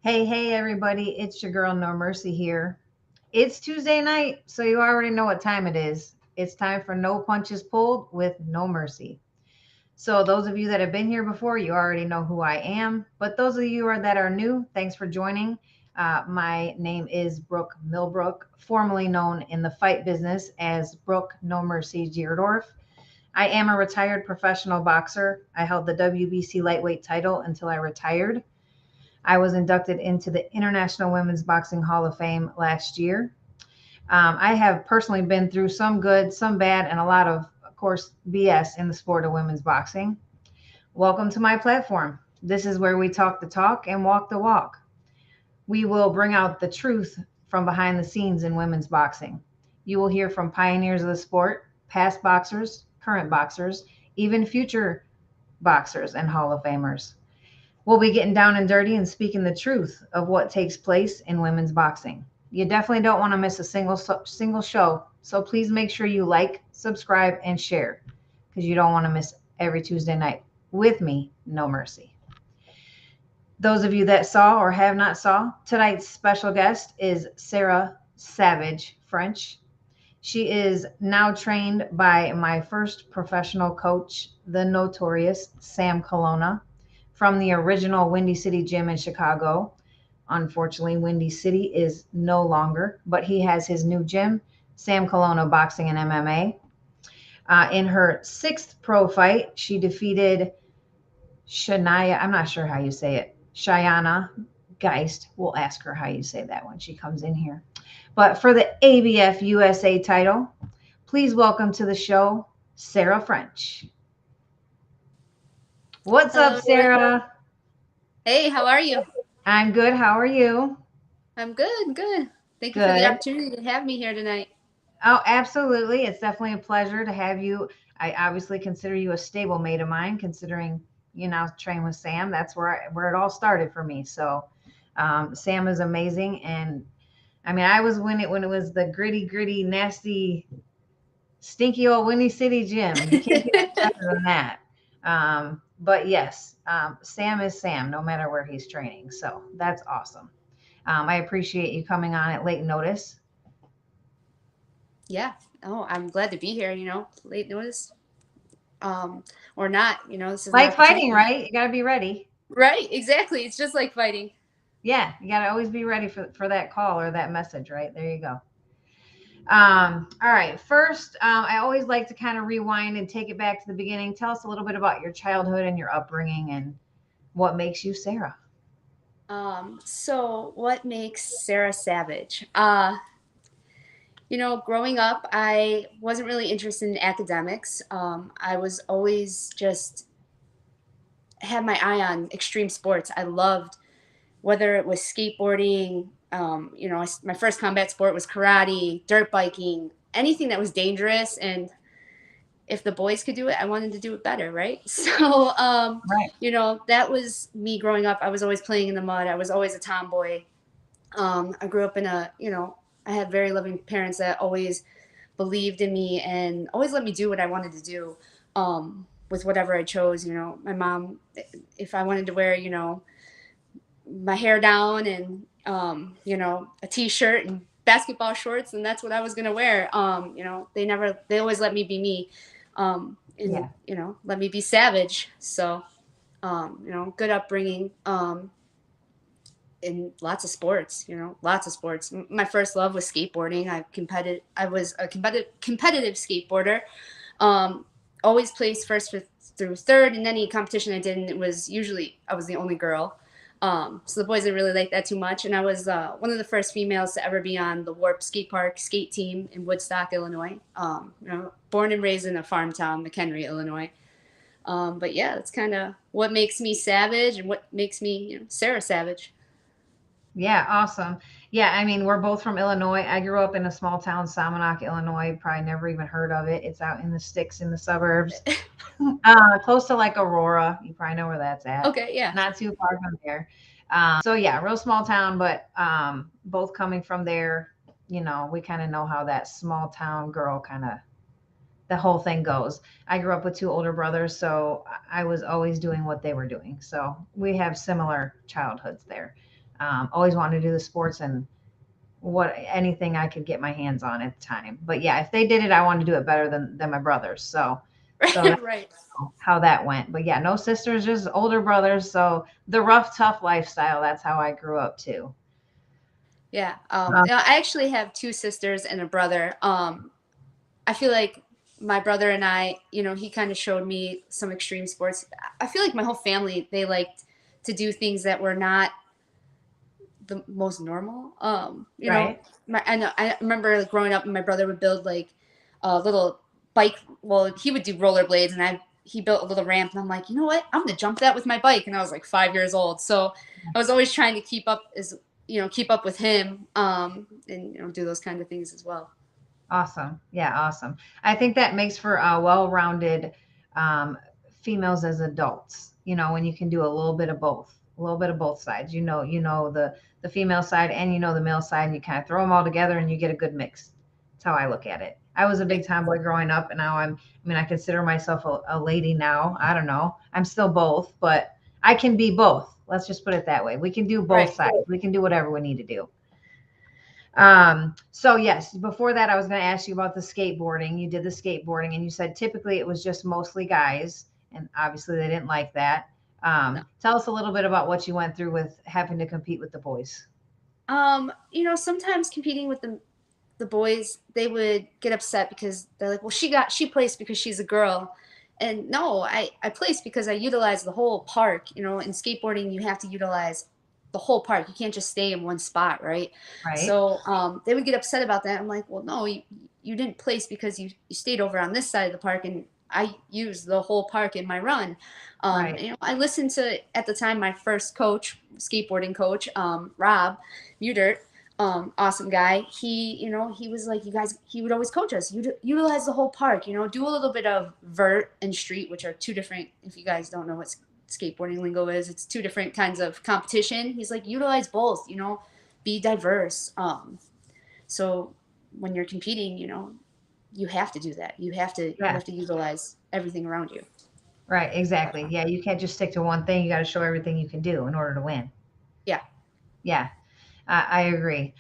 Hey, everybody, it's your girl No Mercy here. It's Tuesday night, so you already know what time it is. It's time for No Punches Pulled with No Mercy. So, those of you that have been here before, you already know who I am. But those of you that are new, thanks for joining. My name is Brooke Milbrook, formerly known in the fight business as Brooke No Mercy Gierdorf. I am a retired professional boxer. I held the WBC lightweight title until I retired. I was inducted into the International Women's Boxing Hall of Fame last year. I have personally been through some good, some bad, and a lot of course, BS in the sport of women's boxing. Welcome to my platform. This is where we talk the talk and walk the walk. We will bring out the truth from behind the scenes in women's boxing. You will hear from pioneers of the sport, past boxers, current boxers, even future boxers and Hall of Famers. We'll be getting down and dirty and speaking the truth of what takes place in women's boxing. You definitely don't want to miss a single show, so please make sure you like, subscribe, and share because you don't want to miss every Tuesday night with me, No Mercy. Those of you that saw or have not saw, tonight's special guest is Sarah Savage French. She is now trained by my first professional coach, the notorious Sam Colonna, from the original Windy City Gym in Chicago. Unfortunately, Windy City is no longer, but he has his new gym, Sam Colonna Boxing and MMA. In her sixth pro fight, she defeated Shania, I'm not sure how you say it, Shayana Geist. We'll ask her how you say that when she comes in here. But for the ABF USA title, please welcome to the show, Sarah French. What's Hello. up, Sarah? Hey, how are you? I'm good. How are you? I'm good. Thank you for the opportunity to have me here tonight. Oh, absolutely. It's definitely a pleasure to have you. I obviously consider you a stable mate of mine, considering you now train with Sam. That's where it all started for me. So Sam is amazing. And I mean, I was when it was the gritty, nasty, stinky old Windy City gym. You can't get better than that. But yes, Sam is Sam, no matter where he's training. So that's awesome. I appreciate you coming on at late notice. Yeah. Oh, I'm glad to be here. Late notice, or not. This is Like fighting, right? You got to be ready. Right. Exactly. It's just like fighting. Yeah, you got to always be ready for that call or that message, right? There you go. All right. First, I always like to kind of rewind and take it back to the beginning. Tell us a little bit about your childhood and your upbringing and what makes you Sarah. So what makes Sarah Savage? Growing up, I wasn't really interested in academics. I was always just had my eye on extreme sports. I loved whether it was skateboarding, my first combat sport was karate, dirt biking, anything that was dangerous. And if the boys could do it, I wanted to do it better, right? So, Right. that was me growing up. I was always playing in the mud. I was always a tomboy. I grew up I had very loving parents that always believed in me and always let me do what I wanted to do with whatever I chose. My mom, if I wanted to wear, my hair down and a t-shirt and basketball shorts, and that's what I was gonna wear. They always let me be me, and let me be savage. So good upbringing, in lots of sports. My first love was skateboarding. I was a competitive skateboarder. Always placed first through third in any competition I did, and I was the only girl. So the boys didn't really like that too much. And I was one of the first females to ever be on the Warp Skate Park skate team in Woodstock, Illinois. Born and raised in a farm town, McHenry, Illinois. But yeah, that's kind of what makes me Savage and what makes me Sarah Savage. Yeah, awesome. Yeah, I mean, we're both from Illinois. I grew up in a small town, Salmonock, Illinois. Probably never even heard of it. It's out in the sticks in the suburbs, close to like Aurora. You probably know where that's at. Okay, yeah. Not too far from there. So yeah, real small town, but both coming from there, we kind of know how that small town girl the whole thing goes. I grew up with two older brothers, so I was always doing what they were doing. So we have similar childhoods there. Always wanted to do the sports and what anything I could get my hands on at the time. But yeah, if they did it, I wanted to do it better than my brothers. So that's Right. how that went. But yeah, no sisters, just older brothers. So the rough, tough lifestyle. That's how I grew up too. Yeah. Um, I actually have two sisters and a brother. I feel like my brother and I, he kind of showed me some extreme sports. I feel like my whole family, they liked to do things that were not the most normal. right. I know I remember like, growing up, and my brother would build like a little bike. Well, he would do rollerblades, and he built a little ramp, and I'm like, you know what? I'm gonna jump that with my bike, and I was like 5 years old. So I was always trying to keep up with him, and do those kind of things as well. Awesome. Yeah, awesome. I think that makes for well-rounded um, females as adults. When you can do a little bit of both, a little bit of both sides. You know the female side and you know the male side, and you kind of throw them all together and you get a good mix. That's how I look at it. I was a Yeah. big tomboy growing up, and now I mean, I consider myself a lady now. I don't know. I'm still both, but I can be both. Let's just put it that way. We can do both Right. sides. We can do whatever we need to do. So yes, before that, I was going to ask you about the skateboarding. You did the skateboarding, and you said typically it was just mostly guys, and obviously they didn't like that. No. Tell us a little bit about what you went through with having to compete with the boys. Sometimes competing with the boys, they would get upset because they're like, well, she placed because she's a girl. And no, I placed because I utilized the whole park. In skateboarding, you have to utilize the whole park. You can't just stay in one spot, right? Right, So they would get upset about that. I'm like, well, no, you didn't place because you stayed over on this side of the park, and I used the whole park in my run. right, I listened to, at the time, my first coach, skateboarding coach, Rob Mudert, awesome guy. He was like, you guys, he would always coach us. Utilize the whole park. Do a little bit of vert and street, which are two different. If you guys don't know what skateboarding lingo is, it's two different kinds of competition. He's like, utilize both. Be diverse. So when you're competing, you have to do that. You yeah, have to utilize everything around you. right, exactly. Yeah, you can't just stick to one thing. You got to show everything you can do in order to win. Yeah. Yeah, I agree.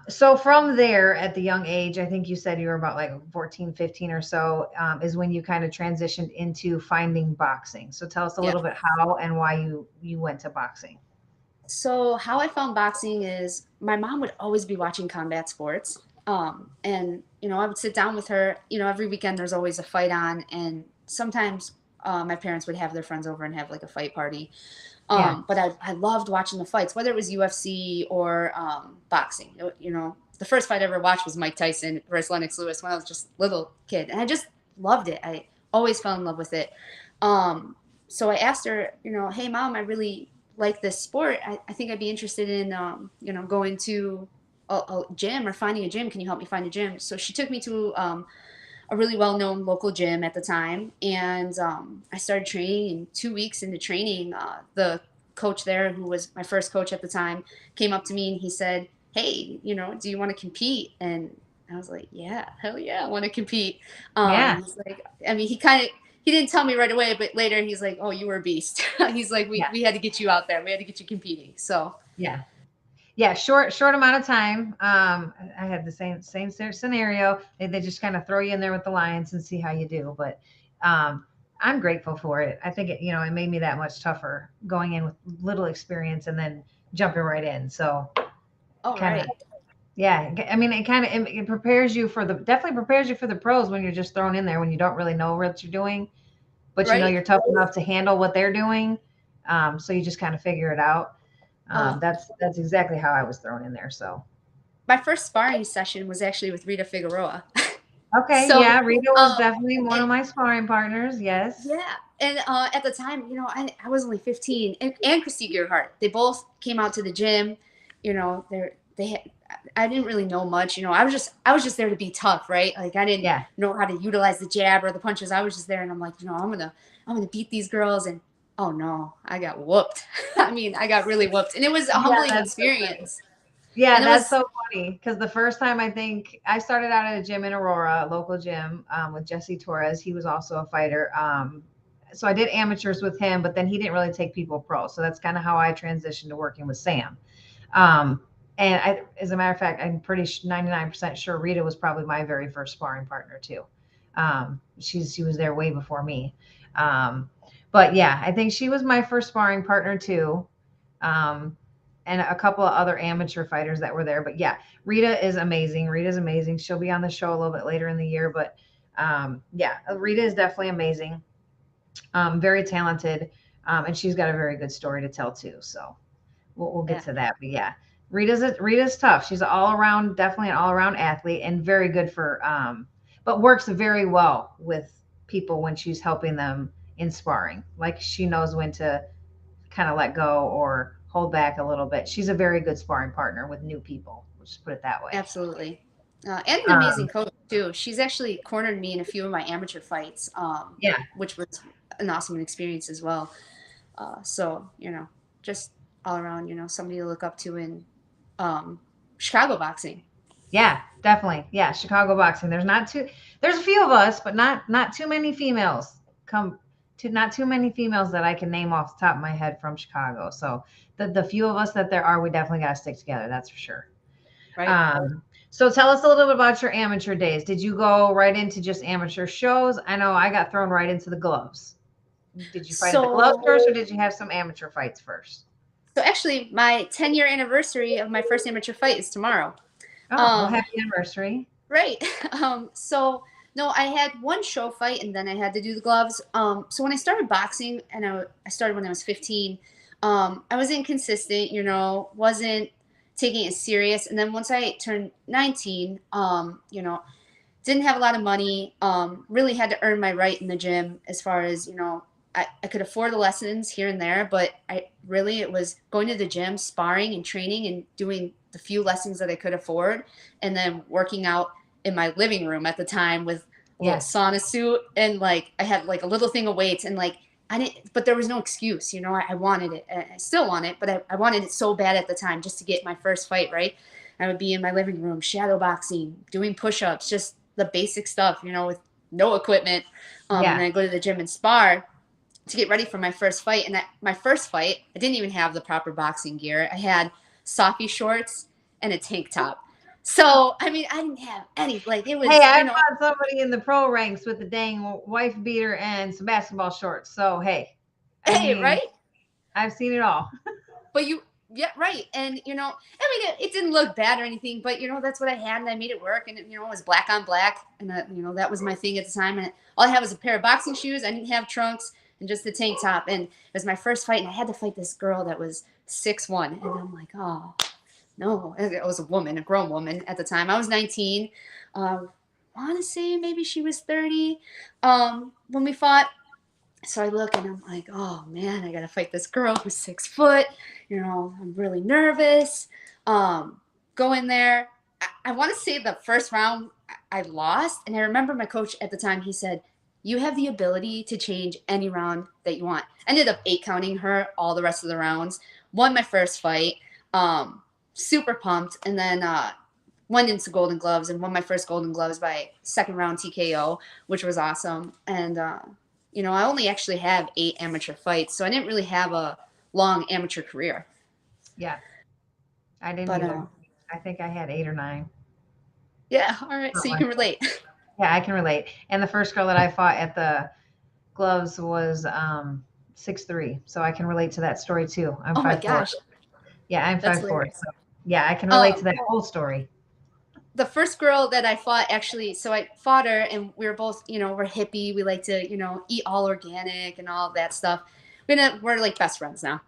So from there, at the young age, I think you said you were about like 14, 15 or so, is when you kind of transitioned into finding boxing. So tell us a Yeah. little bit how and why you went to boxing. So how I found boxing is my mom would always be watching combat sports. And I would sit down with her. Every weekend there's always a fight on, and sometimes my parents would have their friends over and have like a fight party. Yeah, But I loved watching the fights, whether it was UFC or boxing. The first fight I ever watched was Mike Tyson versus Lennox Lewis when I was just a little kid, and I just loved it. I always fell in love with it. So I asked her, hey mom, I really like this sport. I think I'd be interested in, going to a gym or finding a gym. Can you help me find a gym? So she took me to a really well-known local gym at the time, and I started training. And 2 weeks into training, the coach there, who was my first coach at the time, came up to me and he said, hey, do you want to compete? And I was like, yeah, hell yeah, I want to compete. yeah, He's like, I mean, he didn't tell me right away, but later he's like, oh, you were a beast. He's like, yeah, we had to get you out there, we had to get you competing. So yeah. Yeah, short amount of time. I had the same scenario. They just kind of throw you in there with the lions and see how you do. But um, I'm grateful for it. I think it made me that much tougher going in with little experience and then jumping right in. So all kind of, right. yeah. I mean, it kind of it prepares you for the definitely prepares you for the pros when you're just thrown in there when you don't really know what you're doing, but Right. you're tough enough to handle what they're doing. So you just kind of figure it out. um, That's exactly how I was thrown in there. So. my first sparring session was actually with Rita Figueroa. Okay, So yeah, Rita was definitely one and of my sparring partners. Yes. yeah, and at the time, I was only 15, and Christy Gearhart. They both came out to the gym. They had. I didn't really know much. I was just there to be tough, right? Like I didn't Yeah. know how to utilize the jab or the punches. I was just there, and I'm like, I'm gonna beat these girls, and oh no, I got whooped. I mean, I got really whooped, and it was a Yeah, humbling that's so funny. experience. Yeah, And it that's was so funny because the first time I think I started out at a gym in Aurora, a local gym, with Jesse Torres. He was also a fighter. So I did amateurs with him, but then he didn't really take people pro. So that's kind of how I transitioned to working with Sam. Um, and as a matter of fact, I'm pretty 99% sure Rita was probably my very first sparring partner too. She was there way before me. Um, but yeah, I think she was my first sparring partner too. Um, and a couple of other amateur fighters that were there. But yeah, Rita is amazing. Rita's amazing. She'll be on the show a little bit later in the year. But yeah, Rita is definitely amazing. Very talented. And she's got a very good story to tell too. So we'll get yeah, to that. But yeah, Rita's tough. She's all around, definitely an all around athlete, and very good for, but works very well with people when she's helping them in sparring. Like she knows when to kind of let go or hold back a little bit. She's a very good sparring partner with new people. Let's just put it that way. absolutely. And an amazing Um, coach too. She's actually cornered me in a few of my amateur fights, yeah, which was an awesome experience as well. So just all around, somebody to look up to in um, Chicago boxing. yeah, definitely. Yeah, Chicago boxing. There's a few of us, but not too many females come to not too many females that I can name off the top of my head from Chicago. So the few of us that there are, we definitely got to stick together. That's for sure. Right. So tell us a little bit about your amateur days. Did you go right into just amateur shows? I know I got thrown right into the gloves. Did you fight at the gloves So, first, or did you have some amateur fights first? so actually, my 10-year anniversary of my first amateur fight is tomorrow. Oh, well, Um, happy anniversary. right. So no, I had one show fight and then I had to do the gloves. So when I started boxing, and I started when I was 15, I was inconsistent, wasn't taking it serious. And then once I turned 19, didn't have a lot of money, really had to earn my right in the gym as far as, I could afford the lessons here and there, but it was going to the gym, sparring and training and doing the few lessons that I could afford, and then working out in my living room at the time with a little Yeah. sauna suit. And like, I had like a little thing of weights, and like, I didn't, but there was no excuse, I wanted it. I still want it, but I wanted it so bad at the time just to get my first fight, right? I would be in my living room, shadow boxing, doing push-ups, just the basic stuff, with no equipment. And Yeah. then I go to the gym and spar to get ready for my first fight. And my first fight, I didn't even have the proper boxing gear. I had softy shorts and a tank top. So, I mean, I didn't have any, like, it Hey, was, I fought somebody in the pro ranks with the dang wife beater and some basketball shorts. So hey, I hey, mean, right? I've seen it all. But yeah, right. And, I mean, it didn't look bad or anything, but, that's what I had, and I made it work. And, it was black on black. And, that was my thing at the time. And all I had was a pair of boxing shoes. I didn't have trunks and just the tank top. And it was my first fight. And I had to fight this girl that was 6'1". And I'm like, oh, no. It was a woman, a grown woman at the time. I was 19. I want to say maybe she was 30 when we fought. So I look and I'm like, oh man, I gotta fight this girl who's 6 foot. I'm really nervous. Go in there. I want to say the first round I lost, and I remember my coach at the time. He said, "You have the ability to change any round that you want." I ended up 8 counting her all the rest of the rounds. Won my first fight. Super pumped, and then went into Golden Gloves and won my first Golden Gloves by second round TKO, which was awesome. And I only actually have 8 amateur fights, so I didn't really have a long amateur career. Yeah, I didn't But either. I think I had 8 or 9. yeah, all right, so Something you like can that. relate. Yeah, I can relate. And the first girl that I fought at the gloves was 6'3", so I can relate to that story too. I'm Oh my 5'4". gosh, Yeah, I'm that's 5'4". hilarious. So yeah, I can relate to Um, that whole story. the first girl that I fought, actually, so I fought her, and we were both, we're hippie. We like to, eat all organic and all that stuff. We're like best friends now.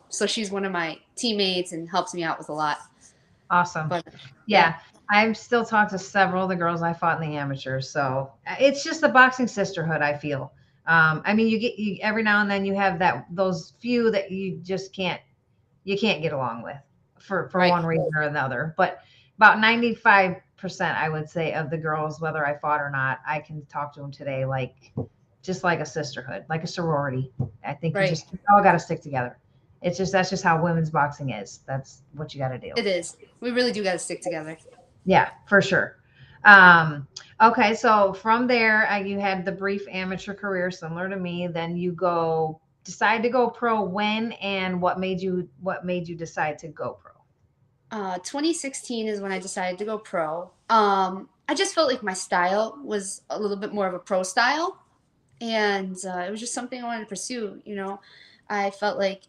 So she's one of my teammates and helps me out with a lot. Awesome. But yeah, Yeah, I've still talked to several of the girls I fought in the amateurs. So it's just the boxing sisterhood, I feel. I mean, every now and then you have those few that you can't get along with for right, one reason or another. But about 95%, I would say, of the girls, whether I fought or not, I can talk to them today just like a sisterhood, like a sorority. I think right. we all got to stick together. It's just that's just how women's boxing is. That's what you got to do. It is. We really do got to stick together. Yeah, for sure. Um, okay, so from there, you had the brief amateur career, similar to me. Then you go decide to go pro. When and what made you decide to go pro? 2016 is when I decided to go pro. I just felt like my style was a little bit more of a pro style, and it was just something I wanted to pursue. I felt like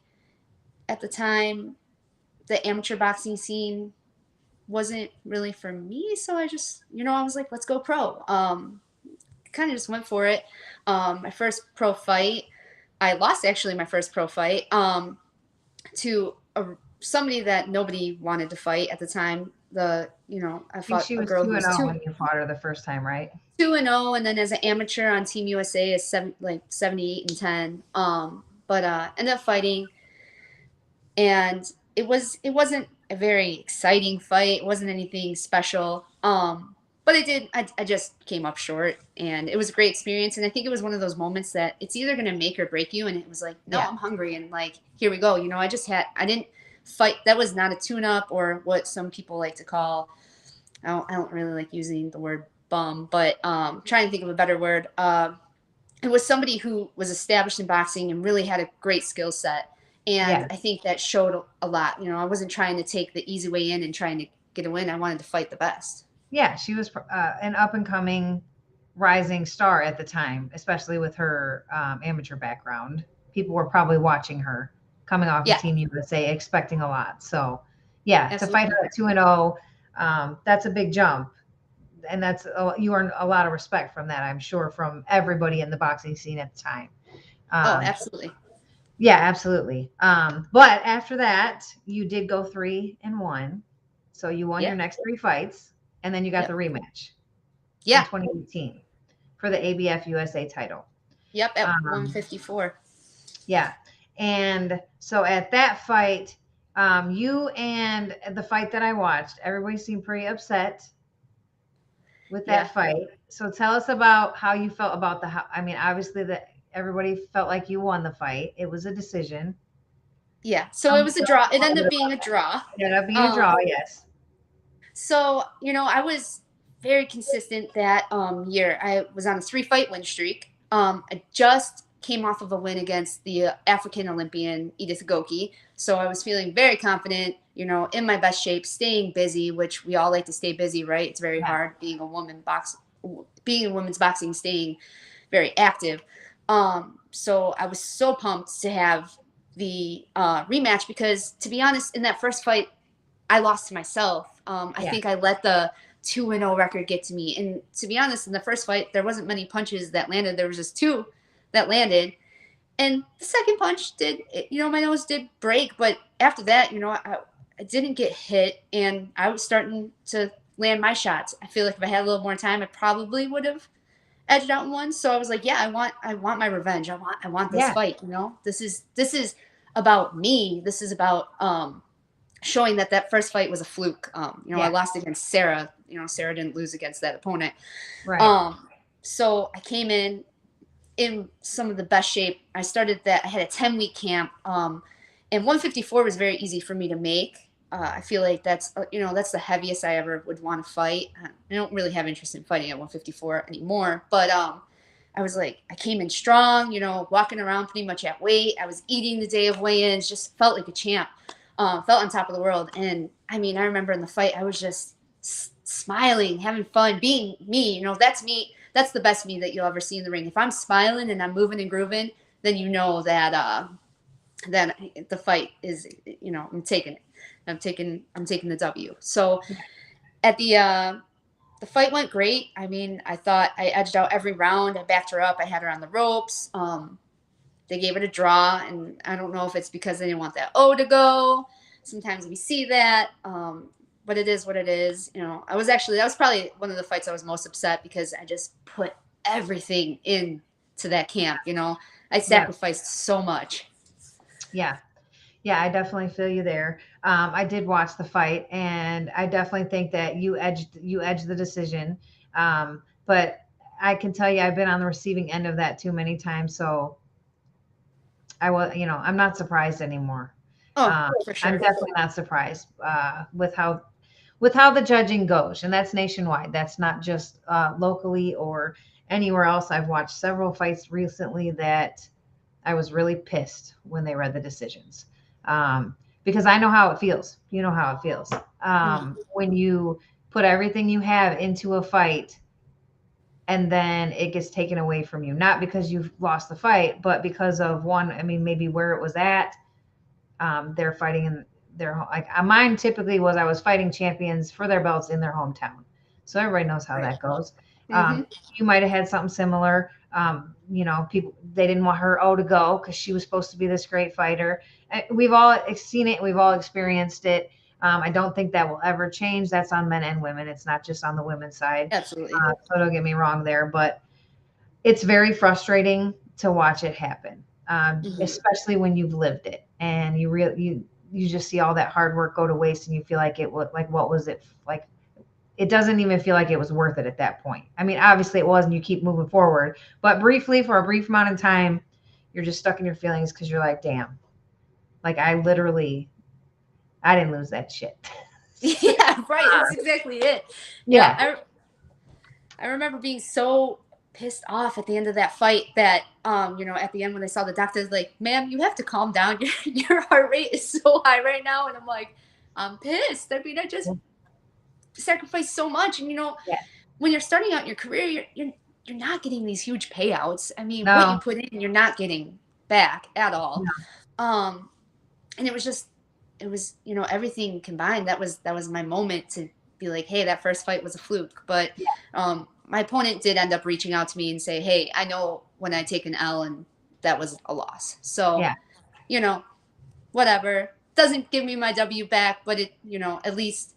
at the time the amateur boxing scene wasn't really for me, so I just, I was like, let's go pro. Kind of just went for it. My first pro fight, I lost actually my first pro fight to somebody that nobody wanted to fight at the time. I I think fought she a was girl who two and was zero two when you fought her the first time, right? 2-0, and then as an amateur on Team USA is 78-10. But ended up fighting, and it wasn't a very exciting fight. It wasn't anything special. But I just came up short, and it was a great experience. And I think it was one of those moments that it's either going to make or break you. And it was like, no, Yeah, I'm hungry, and like, here we go. I didn't fight. That was not a tune up, or what some people like to call. I don't really like using the word bum, but trying to think of a better word. It was somebody who was established in boxing and really had a great skill set. And yeah, I think that showed a lot. I wasn't trying to take the easy way in and trying to get a win. I wanted to fight the best. yeah. She was an up and coming, rising star at the time, especially with her amateur background. People were probably watching her coming off of Yeah, Team USA, expecting a lot. So, yeah, to fight absolutely. her at 2-0, that's a big jump. And you earn a lot of respect from that, I'm sure, from everybody in the boxing scene at the time. Oh, Um, absolutely. yeah, absolutely. But after that, you did go 3-1, so you won your Yep. next three fights, and then you got the Yep. rematch in Yeah. 2018 for the ABF USA title. Yep. At Um, 154. yeah, and so at that fight, you and the fight that I watched, everybody seemed pretty upset with Yeah. that fight. So tell us about how you felt about I mean, obviously that everybody felt like you won the fight. It was a decision. Yeah. So Tell it me, was a tell us draw. a It little ended bit up being a about that. draw. It ended up being a draw, Um, yes. so, I was very consistent that year. I was on a 3-fight win streak. I just came off of a win against the African Olympian Edith Goki. So I was feeling very confident, in my best shape, staying busy, which we all like to stay busy, right? It's very Yeah, hard being in women's boxing, staying very active. So I was so pumped to have the rematch because, to be honest, in that first fight, I lost to myself. I yeah, think I let the 2-0 record get to me. And to be honest, in the first fight, there wasn't many punches that landed. There was just two that landed. And the second punch my nose did break. But after that, I didn't get hit, and I was starting to land my shots. I feel like if I had a little more time, I probably would have edged out in one. So I was like, yeah, I want my revenge. I want this yeah, fight. This is about me. This is about showing that first fight was a fluke. I yeah, lost against Sarah. Sarah didn't lose against that opponent. right. Um, so I came in some of the best shape. I started that. I had a 10-week camp, and 154 was very easy for me to make. I feel like that's the heaviest I ever would want to fight. I don't really have interest in fighting at 154 anymore, but I was like, I came in strong, walking around pretty much at weight. I was eating the day of weigh-ins, just felt like a champ, felt on top of the world. And I mean, I remember in the fight, I was just smiling, having fun, being me. That's me. That's the best me that you'll ever see in the ring. If I'm smiling and I'm moving and grooving, then you know that the fight is, I'm taking it. I'm taking the W. So at the fight went great. I mean, I thought I edged out every round. I backed her up. I had her on the ropes. They gave it a draw, and I don't know if it's because they didn't want that O to go. Sometimes we see that, but it is what it is. That was probably one of the fights I was most upset because I just put everything into that camp. I Yeah, sacrificed so much. yeah, yeah. I definitely feel you there. I did watch the fight, and I definitely think that you edged the decision. But I can tell you, I've been on the receiving end of that too many times, so I'm not surprised anymore. Oh, for I'm sure. definitely not surprised with how the judging goes, and that's nationwide. That's not just locally or anywhere else. I've watched several fights recently that I was really pissed when they read the decisions, because I know how it feels. You know how it feels Mm. when you put everything you have into a fight and then it gets taken away from you, not because you've lost the fight, but because of one. I mean, maybe where it was at. They're fighting in their like mine typically was I was fighting champions for their belts in their hometown, so everybody knows how Right. that goes. Mm-hmm. You might have had something similar. People they didn't want her to go because she was supposed to be this great fighter. We've all seen it. We've all experienced it. I don't think that will ever change. That's on men and women. It's not just on the women's side. Absolutely. So don't get me wrong there, but it's very frustrating to watch it happen, Mm-hmm. especially when you've lived it and you just see all that hard work go to waste, and you feel like it was like what was it like? It doesn't even feel like it was worth it at that point. I mean, obviously it was, and you keep moving forward, but briefly, for a brief amount of time, you're just stuck in your feelings because you're like, damn, like I didn't lose that shit. So, Yeah, right. That's exactly it. Yeah, yeah, I remember being so pissed off at the end of that fight that at the end when I saw the doctors like, ma'am, you have to calm down. Your heart rate is so high right now. And I'm like, I'm pissed. I mean, I just sacrificed so much. And yeah, when you're starting out in your career, you're not getting these huge payouts. I mean, what you no, put in, you're not getting back at all. no, Um, and it was everything combined. That was my moment to be like, hey, that first fight was a fluke. But yeah, my opponent did end up reaching out to me and say, hey, I know when I take an L and that was a loss. So yeah. you know whatever, doesn't give me my W back, but it at least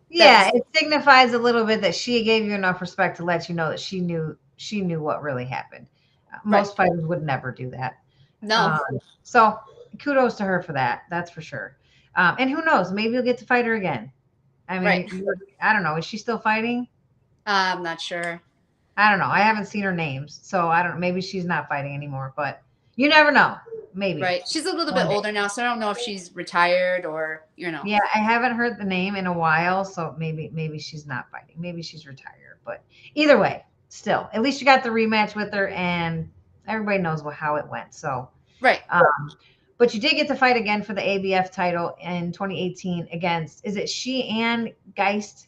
that Yeah, was it signifies a little bit that she gave you enough respect to let you know that she knew what really happened. right. Most fighters would never do that. No. So kudos to her for that. That's for sure. And who knows? Maybe you'll get to fight her again. I Right. mean, I don't know. Is she still fighting? I'm not sure. I don't know. I haven't seen her names, so I don't. Maybe she's not fighting anymore. But you never know. Maybe Right. She's a little bit one day. older now, so I don't know if she's retired or. Yeah, I haven't heard the name in a while, so maybe she's not fighting. Maybe she's retired. But either way, still, at least you got the rematch with her, and everybody knows how it went. So, Right. but you did get to fight again for the ABF title in 2018 against, is it Sheehan Geist?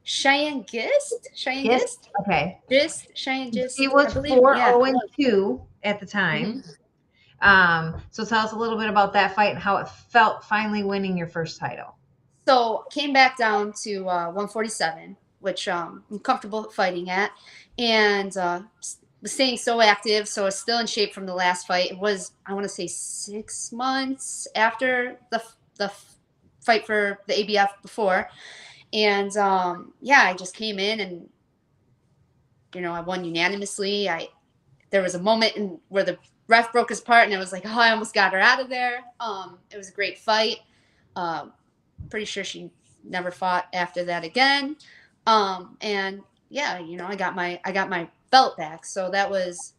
Cheyenne Gist? Cheyenne Yes. Gist? Okay. Cheyenne She Gist, I was believe. Yeah. 4-0-2 at the hmm time. So tell us a little bit about that fight and how it felt finally winning your first title. So came back down to 147, which I'm comfortable fighting at, and was staying so active. So I was still in shape from the last fight. It was, I want to say, 6 months after the fight for the ABF before, and yeah, I just came in and I won unanimously. There was a moment where the ref broke his part, and I was like, oh, I almost got her out of there. It was a great fight. Um, Pretty sure she never fought after that again. And yeah, I got my belt back, so that was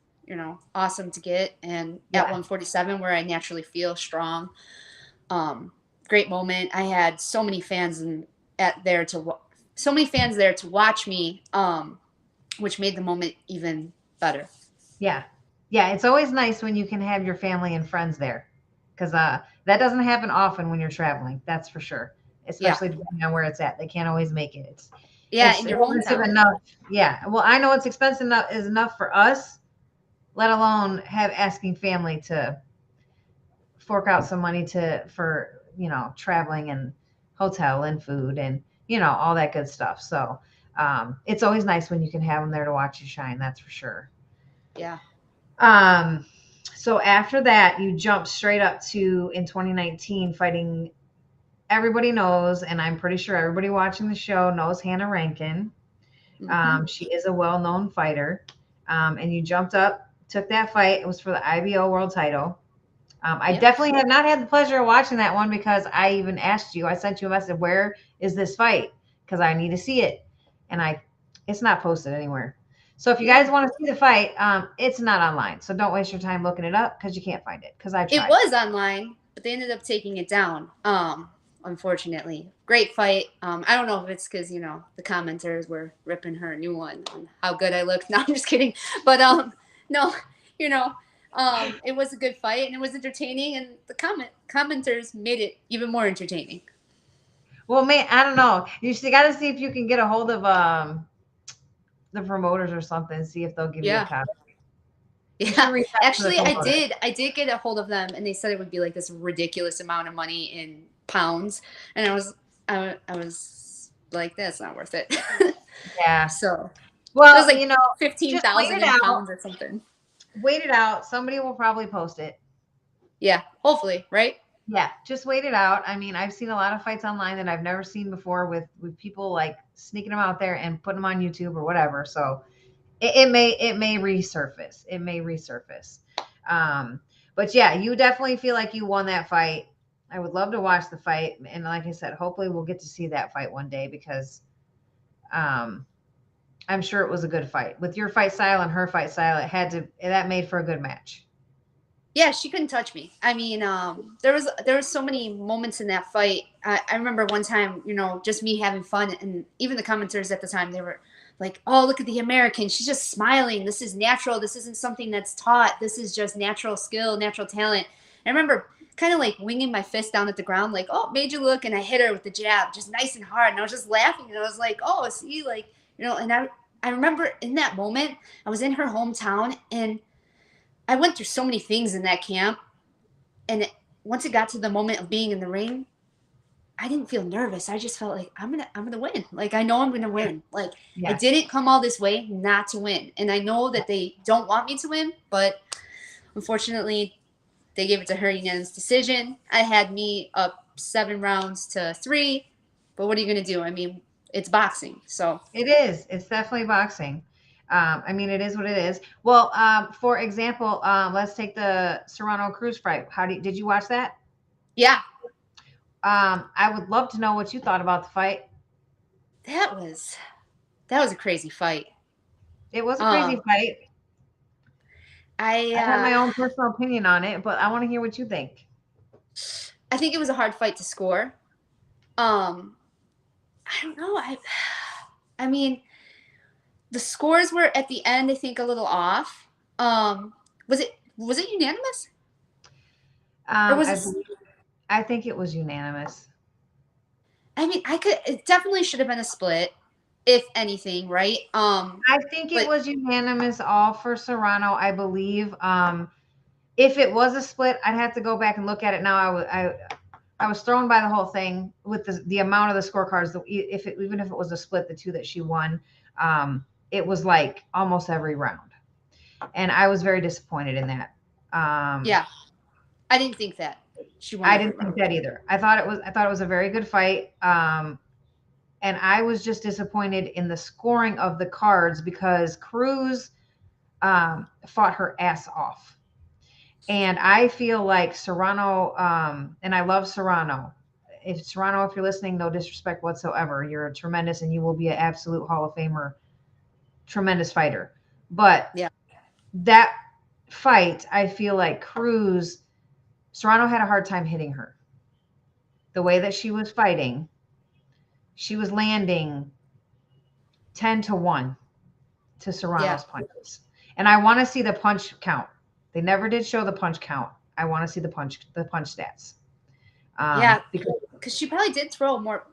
awesome to get. And at Yeah. 147, where I naturally feel strong, um, great moment. I had so many fans so many fans there to watch me, which made the moment even better. Yeah. Yeah. It's always nice when you can have your family and friends there because that doesn't happen often when you're traveling. That's for sure. Yeah, Especially depending on where it's at. They can't always make it. It's yeah, it's in your expensive hometown. enough. Yeah. Well, I know it's expensive enough is enough for us, let alone have asking family to fork out some money for traveling and hotel and food and all that good stuff. So it's always nice when you can have them there to watch you shine. That's for sure. Yeah. Um, so after that, you jump straight up to in 2019 fighting. Everybody knows, and I'm pretty sure everybody watching the show knows Hannah Rankin. hmm She is a well-known fighter, and you jumped up, took that fight. It was for the IBO World Title. I Yep. definitely have not had the pleasure of watching that one because I even asked you. I sent you a message. Where is this fight? Because I need to see it, and it's not posted anywhere. So if you guys Yeah. want to see the fight, it's not online. So don't waste your time looking it up because you can't find it. Because I It tried. was online. but they ended up taking it down. Unfortunately, great fight. I don't know if it's because the commenters were ripping her a new one on how good I looked. No, I'm just kidding. But no, you know, it was a good fight and it was entertaining, and the commenters made it even more entertaining. Well, man, I don't know. You got to see if you can get a hold of the promoters or something. See if they'll give you a Yeah. cut. You should Yeah, reach out to the actually, I promoter. did. I did get a hold of them, and they said it would be like this ridiculous amount of money in pounds, and I was like, that's not worth it. Yeah. So it was Well, like fifteen just wait thousand it in out. pounds or something. Wait it out. Somebody will probably post it. Yeah, hopefully, right? Yeah, just wait it out. I mean, I've seen a lot of fights online that I've never seen before with people like sneaking them out there and putting them on YouTube or whatever. So it may resurface. It may resurface. Um, but yeah, you definitely feel like you won that fight. I would love to watch the fight, and like I said, hopefully we'll get to see that fight one day because um, I'm sure it was a good fight. With your fight style and her fight style, that made for a good match. Yeah, she couldn't touch me. I mean, there was so many moments in that fight. I remember one time, just me having fun, and even the commenters at the time, they were like, "Oh, look at the American. She's just smiling. This is natural. This isn't something that's taught. This is just natural skill, natural talent." I remember kind of like winging my fist down at the ground, like, "Oh, made you look," and I hit her with the jab, just nice and hard, and I was just laughing, and I was like, "Oh, see, like, and I remember in that moment, I was in her hometown, and I went through so many things in that camp, and once it got to the moment of being in the ring, I didn't feel nervous. I just felt like I'm gonna win. Like I know I'm gonna win. Like I Yes. didn't come all this way not to win, and I know that they don't want me to win, but unfortunately, they gave it to her unanimous decision. I had me up 7 rounds to 3, but what are you gonna do? I mean, it's boxing, so It is. It's definitely boxing. I mean, it is what it is. Well, for example, let's take the Serrano Cruz fight. Did you watch that? yeah, I would love to know what you thought about the fight. that was that was a crazy fight. It was a crazy Um, fight. I I have uh, my own personal opinion on it, but I want to hear what you think. I think it was a hard fight to score. Um, I don't know. I mean, the scores were at the end. I think a little off. Was it unanimous or was I it? believe, I think it was unanimous. I mean, It definitely should have been a split, if anything, right? I think it But was unanimous all for Serrano, I believe. If it was a split, I'd have to go back and look at it now. I was thrown by the whole thing with the amount of the scorecards. Even if it was a split, the two that she won, it was like almost every round, and I was very disappointed in that. yeah, I didn't think that she won I every didn't think round. that either. I thought it was a very good fight, and I was just disappointed in the scoring of the cards because Cruz fought her ass off. And I feel like Serrano, and I love Serrano. If you're listening, no disrespect whatsoever. You're tremendous and you will be an absolute Hall of Famer, tremendous fighter. But Yeah, that fight, I feel like Serrano had a hard time hitting her. The way that she was fighting, she was landing 10 to 1 to yeah, Serrano's punches. And I want to see the punch count. They never did show the punch count. I want to see the punch stats. yeah. Because Because she probably did throw more.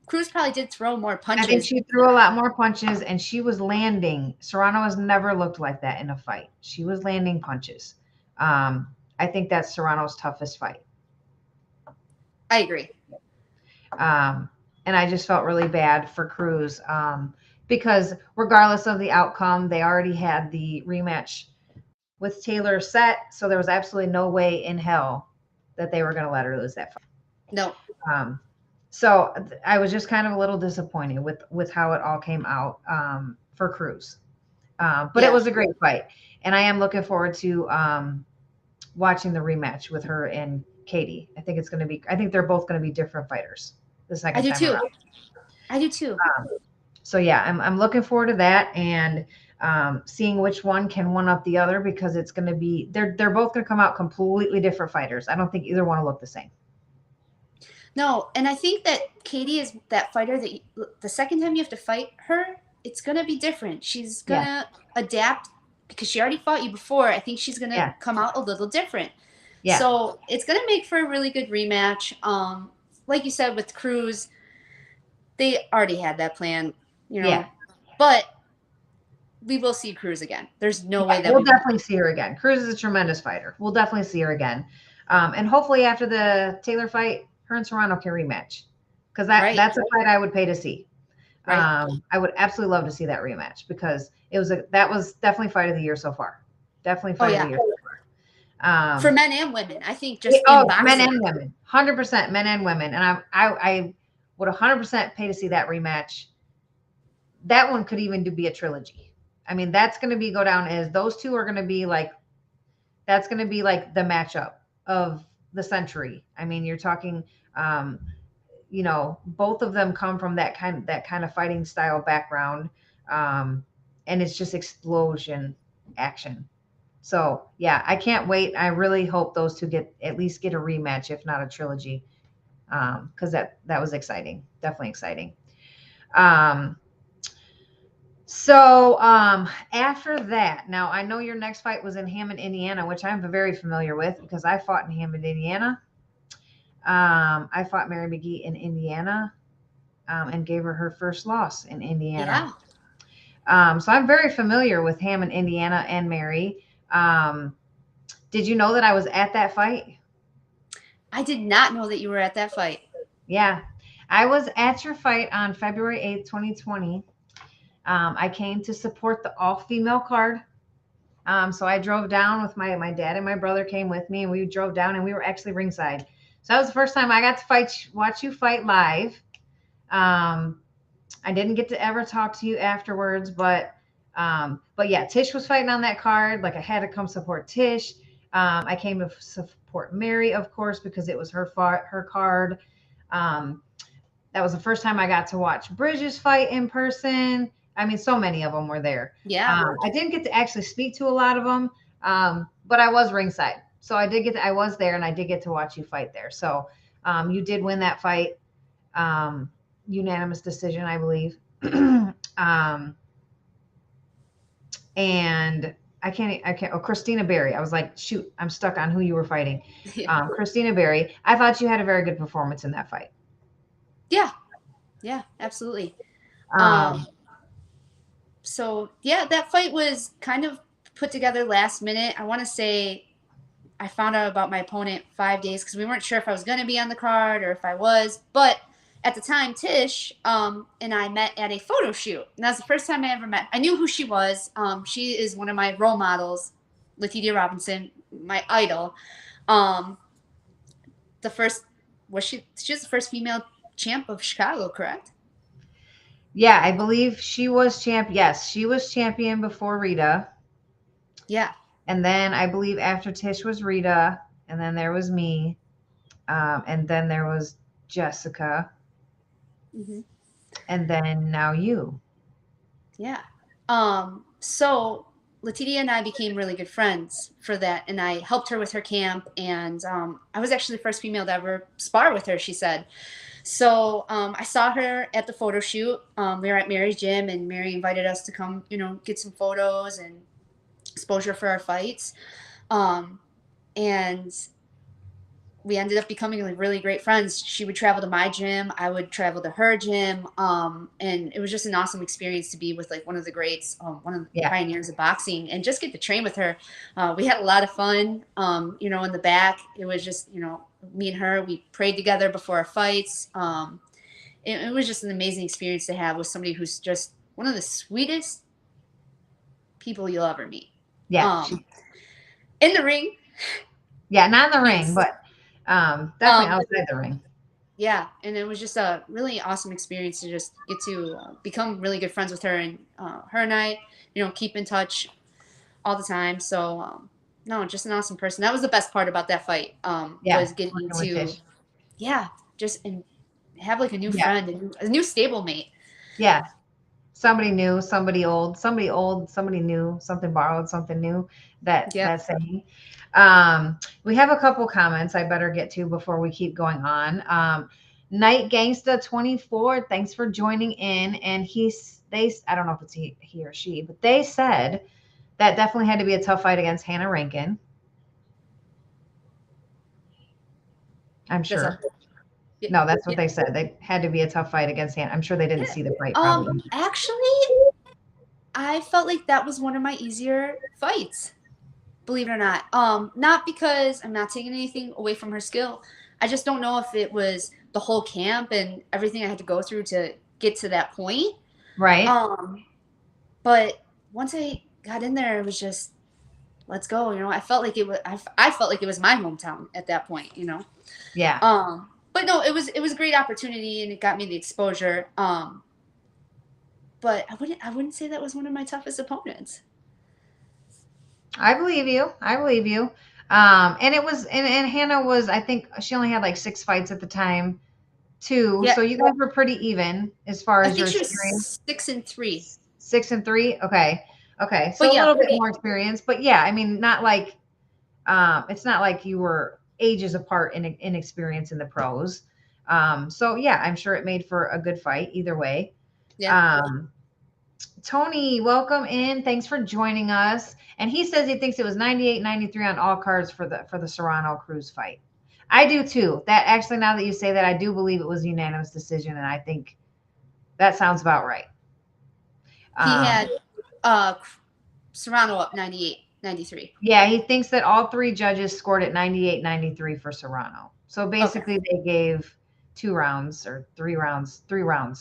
Cruz probably did throw more I think punches. she threw a lot more punches and she was landing. Serrano has never looked like that in a fight. She was landing punches. I think that's Serrano's toughest fight. I agree. Um, and I just felt really bad for Cruz because regardless of the outcome, they already had the rematch with Taylor set. So there was absolutely no way in hell that they were going to let her lose that fight. No, Um, so I was just kind of a little disappointed with how it all came out for Cruz. But it yeah, was a great fight, and I am looking forward to watching the rematch with her and Katie. I think it's going to be. I think they're both going to be different fighters the I second do time too. around. I do too. So yeah, I'm looking forward to that, and seeing which one can one up the other, because it's going to be they're both going to come out completely different fighters. I don't think either one will look the same. No, and I think that Katie is that fighter that the second time you have to fight her, it's going to be different. She's going Yeah. to adapt because she already fought you before. I think she's going to Yeah. come out a little different. Yeah. So it's going to make for a really good rematch. Like you said with Cruz, they already had that plan, you know. Yeah. But we will see Cruz again. There's no way that We'll we won't. definitely see her again. Cruz is a tremendous fighter. We'll definitely see her again. And hopefully after the Taylor fight, her and Serrano can rematch, because Right. that's a fight I would pay to see. Right. I would absolutely love to see that rematch, because that was definitely fight of the year so far. Definitely Oh, fight of yeah. the year. For men and women, I think just in Men boxing. and women, 100% men and women, and I would 100% pay to see that rematch. That one could even be a trilogy. I mean, that's going to be go down as those two are going to be like, that's going to be like the matchup of the century. I mean, you're talking, um, both of them come from that kind of fighting style background, um, and it's just explosion action. So yeah, I can't wait. I really hope those two at least get a rematch, if not a trilogy, because that was exciting, definitely exciting. Um, so after that, now I know your next fight was in Hammond, Indiana, which I'm very familiar with because I fought in Hammond, Indiana. I fought Mary McGee in Indiana, and gave her first loss in Indiana. Yeah. So I'm very familiar with Hammond, Indiana, and Mary. Did you know that I was at that fight? I did not know that you were at that fight. Yeah, I was at your fight on February 8th, 2020. I came to support the all-female card. So I drove down with my dad, and my brother came with me, and we drove down, and we were actually ringside. So that was the first time I got to watch you fight live. Um, I didn't get to ever talk to you afterwards, but yeah, Tish was fighting on that card. Like, I had to come support Tish. I came to support Mary, of course, because it was her card. Um, that was the first time I got to watch Bridges fight in person. I mean, so many of them were there. Yeah. I didn't get to actually speak to a lot of them, but I was ringside, so I was there, and I did get to watch you fight there. So you did win that fight, um, unanimous decision, I believe. um, and I can't. Oh, Christina Berry. I was like, shoot, I'm stuck on who you were fighting. Yeah. Christina Berry. I thought you had a very good performance in that fight. Yeah. Yeah. Absolutely. Um, So yeah, that fight was kind of put together last minute. I want to say I found out about my opponent 5 days because we weren't sure if I was going to be on the card or if I was. But at the time, Tish and I met at a photo shoot. And that was the first time I ever met. I knew who she was. She is one of my role models, Letitia Robinson, my idol. Um, the first she's the first female champ of Chicago, correct? yeah, I believe she was champ. Yes, she was champion before Rita. Yeah. And then I believe after Tish was Rita, and then there was me, and then there was Jessica, Mm-hmm. and then now you. Yeah. So Letitia and I became really good friends for that, and I helped her with her camp. And I was actually the first female to ever spar with her, she said. So I saw her at the photo shoot. We were at Mary's gym, and Mary invited us to come, get some photos and exposure for our fights. Um, and we ended up becoming like really great friends. She would travel to my gym, I would travel to her gym, and it was just an awesome experience to be with like one of the greats, one of the Yeah, pioneers of boxing, and just get to train with her. We had a lot of fun. In the back, it was just me and her. We prayed together before our fights. It was just an amazing experience to have with somebody who's just one of the sweetest people you'll ever meet. yeah, Um, in the ring, yeah. Not in the ring, she's but definitely um, outside the ring. yeah, and it was just a really awesome experience to just get to become really good friends with her, and her and I, keep in touch all the time. So no, just an awesome person. That was the best part about that fight, Yeah, was getting working with to, Tish. yeah, just and have like a new Yeah, friend, a new stable mate. yeah. somebody new, somebody old, somebody new, something borrowed, something new. Yep. That saying. We have a couple comments I better get to before we keep going on. Night Gangsta 24, thanks for joining in. And I don't know if it's he or she, but they said that definitely had to be a tough fight against Hannah Rankin. I'm That's a sure. yeah, No, that's what yeah. they said. They had to be a tough fight against Hannah. I'm sure they didn't Yeah. see the fight probably. Actually, I felt like that was one of my easier fights. Believe it or not. Not because I'm not taking anything away from her skill. I just don't know if it was the whole camp and everything I had to go through to get to that point. Right? Um, but once I got in there, it was just let's go. I felt like it was. I felt like it was my hometown at that point. Yeah. But no, it was a great opportunity and it got me the exposure. But I wouldn't say that was one of my toughest opponents. I believe you. I believe you. And it was, and Hannah was, I think she only had like 6 fights at the time, too. Yeah, So you guys were pretty even as far I as think your she was experience. 6-3. 6 and 3. Okay. Okay. But So a yeah, little bit more experience, but yeah, I mean, not like, it's not like you were ages apart in experience in the pros. So yeah, I'm sure it made for a good fight either way. yeah. Um, Tony, welcome in. Thanks for joining us. And he says he thinks it was 98-93 on all cards for the Serrano Cruz fight. I do too. That actually, now that you say that, I do believe it was a unanimous decision, and I think that sounds about right. He Um, had uh Serrano up 98-93. yeah, he thinks that all 3 judges scored at 98-93 for Serrano. So Okay. basically, they gave 2 rounds or 3 rounds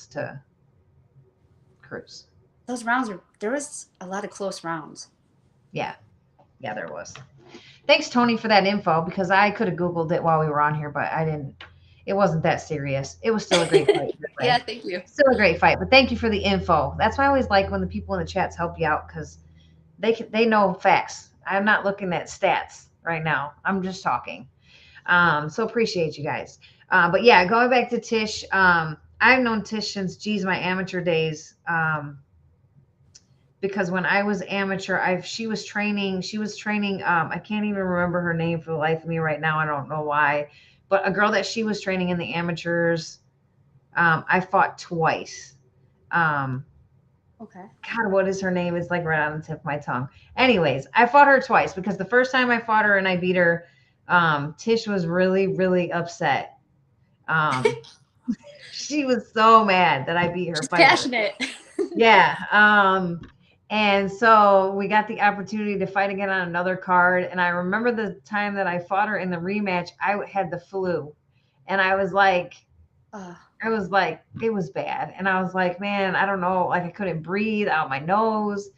to Cruz. Those rounds there was a lot of close rounds. Yeah, yeah, there was. Thanks, Tony, for that info because I could have Googled it while we were on here, but I didn't. It wasn't that serious. It was still a great fight. Either Yeah, way. thank you. Still a great fight, but thank you for the info. That's why I always like when the people in the chats help you out because they know facts. I'm not looking at stats right now. I'm just talking. So appreciate you guys. But yeah, going back to Tish, I've known Tish since geez my amateur days. Because when I was amateur, she was training I can't even remember her name for the life of me right now. I don't know why. But a girl that she was training in the amateurs, I fought twice. Um Okay. God, what is her name? It's like right on the tip of my tongue. Anyways, I fought her twice because the first time I fought her and I beat her, Tish was really, really upset. Um, she was so mad that I beat her She's fighter. passionate. Yeah. And so we got the opportunity to fight again on another card. And I remember the time that I fought her in the rematch, I had the flu. And uh, I was like, it was bad. And I was like, man, I don't know. Like I couldn't breathe out my nose.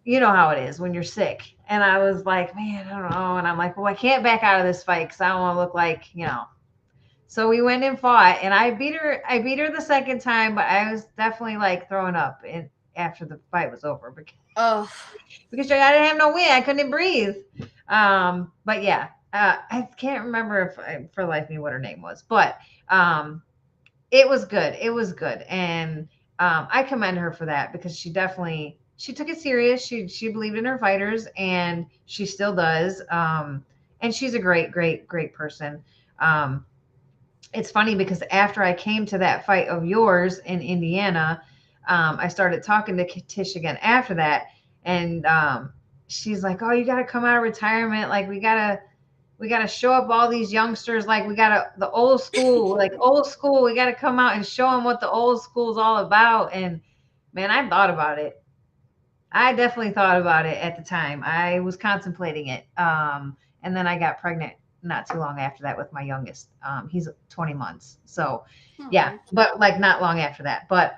You know how it is when you're sick. And I was like, man, I don't know. And I'm like, well, I can't back out of this fight because I don't want to look like, So we went and fought, and I beat her. I beat her the second time, but I was definitely like throwing up after the fight was over oh, because I didn't have no wind. I couldn't breathe. But yeah, I can't remember for life me what her name was, but it was good. It was good, and I commend her for that because she took it serious. She believed in her fighters, and she still does. And she's a great, great, great person. Um, it's funny because after I came to that fight of yours in Indiana, I started talking to Tish again after that, and she's like, "Oh, you got to come out of retirement. Like we gotta show up all these youngsters. Like we gotta the old school, like old school. We gotta come out and show them what the old school's all about." And man, I thought about it. I definitely thought about it at the time. I was contemplating it. And then I got pregnant not too long after that with my youngest. He's 20 months. So, yeah, oh. but like not long after that. But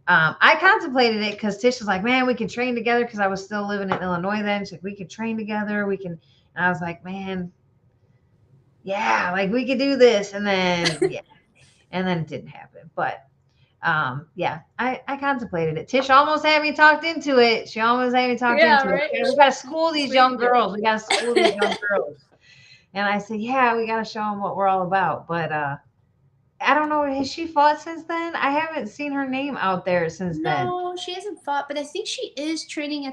I contemplated it because Tish was like, man, we can train together because I was still living in Illinois then. She's like, we can train together. We can. And I was like, man, yeah, like we could do this. And then, yeah, and then it didn't happen. But yeah, I contemplated it. Tish almost had me talked into it. She almost had me talked Yeah, into it. right. We got to school these Sweet young of you. girls. We got to school these young girls. And I said, yeah, we got to show them what we're all about. But I don't know. Has she fought since then? I haven't seen her name out there since then. No, she hasn't fought, but I think she is training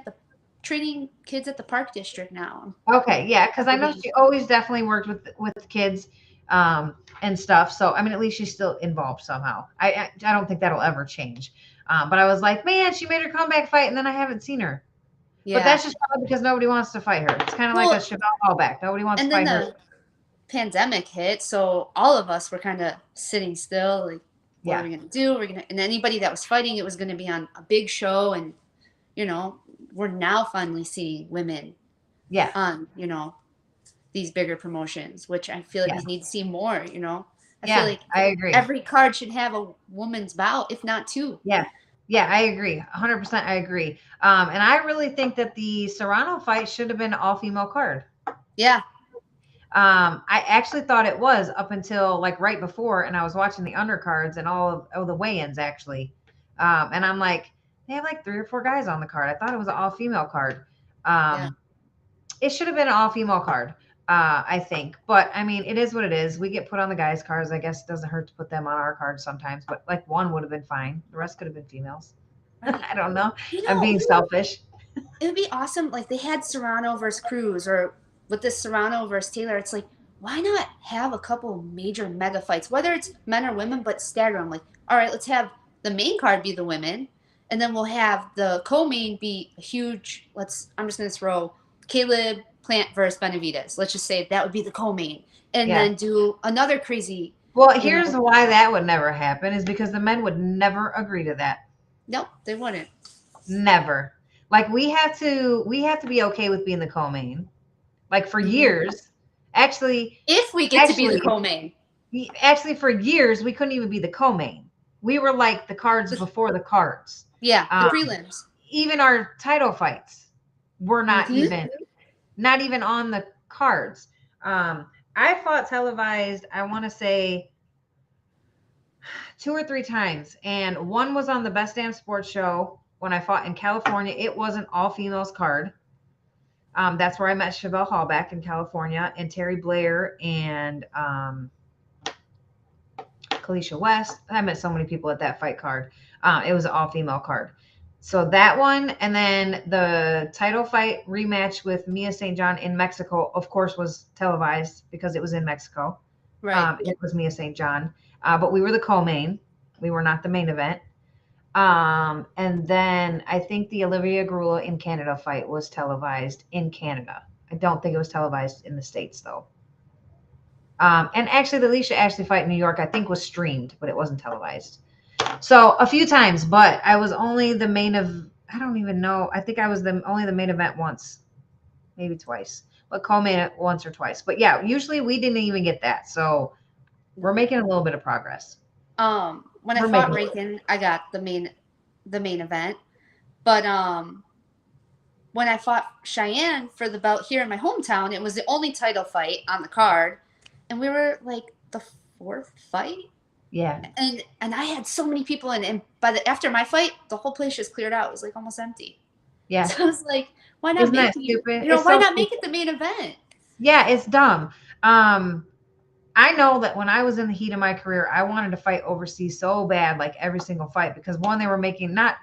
kids at the park district now. Okay, yeah, I because I know believe. she always definitely worked with kids, and stuff. So I mean, at least she's still involved somehow. I don't think that'll ever change. But I was like, man, she made her comeback fight, and then I haven't seen her. But Yeah. that's just probably because nobody wants to fight her. It's kind of like a Well, Chevelle Hallback. Nobody wants to and then fight her. the pandemic hit, so all of us were kind of sitting still. Like, what are Yeah, we gonna do? And anybody that was fighting, it was gonna be on a big show, and you know, we're now finally seeing women yeah, on, these bigger promotions, which I feel like yeah, we need to see more. I feel yeah. like I agree. every card should have a woman's bout, if not two. Yeah. Yeah, I agree. 100% I agree. And I really think that the Serrano fight should have been an all female card. Yeah. I actually thought it was up until like right before, and I was watching the undercards and all of the weigh-ins actually. And I'm like, they have like three or four guys on the card. I thought it was an all female card. Yeah. Um, it should have been an all female card, I think. But I mean, it is what it is. We get put on the guys' cards. I guess it doesn't hurt to put them on our cards sometimes. But like one would have been fine. The rest could have been females. Right. I don't know. You I'm know, being selfish. it would be awesome. Like they had Serrano versus Cruz, or with this Serrano versus Taylor. It's like, why not have a couple major mega fights, whether it's men or women, but stagger them. Like, all right, let's have the main card be the women, and then we'll have the co-main be a huge. I'm just gonna throw Caleb Plant versus Benavides. Let's just say that would be the co-main, and Yeah. then do another crazy. Well, You here's know, why that would never happen is because the men would never agree to that. no, they wouldn't. Never. Like we have to be okay with being the co-main. Like for Mhm. years, actually, If we get to be the actually, co-main, actually for years we couldn't even be the co-main. We were like the cards before the cards. yeah, the Um, prelims. even our title fights were Hmm. not even on the cards. I fought televised. I want to say two or three times, and one was on the Best Damn Sports Show when I fought in California. It was an all females card. That's where I met Chevelle Hall back in California, and Terry Blair and Kalisha West. I met so many people at that fight card. It was an all female card. So that one, and then the title fight rematch with Mia St. John in Mexico, of course, was televised because it was in Mexico. Right. It was Mia St. John, but we were the co-main. We were not the main event. And then I think the Olivia Grula in Canada fight was televised in Canada. I don't think it was televised in the States though. And actually, the Alicia Ashley fight in New York, I think, was streamed, but it wasn't televised. So a few times, but I was only the main of. I don't even know. I think I was only the main event once, maybe twice, but co-main it once or twice. But yeah, usually we didn't even get that. So we're making a little bit of progress. When I We're fought making. Rankin, I got the main event. But when I fought Cheyenne for the belt here in my hometown, it was the only title fight on the card, and we were like the fourth fight. Yeah. And I had so many people in, and after my fight, the whole place just cleared out. It was like almost empty. Yeah. So I was like, why not Isn't make that stupid? why not make it the main event? Yeah, it's dumb. I know that when I was in the heat of my career, I wanted to fight overseas so bad, like every single fight, because one, they were making not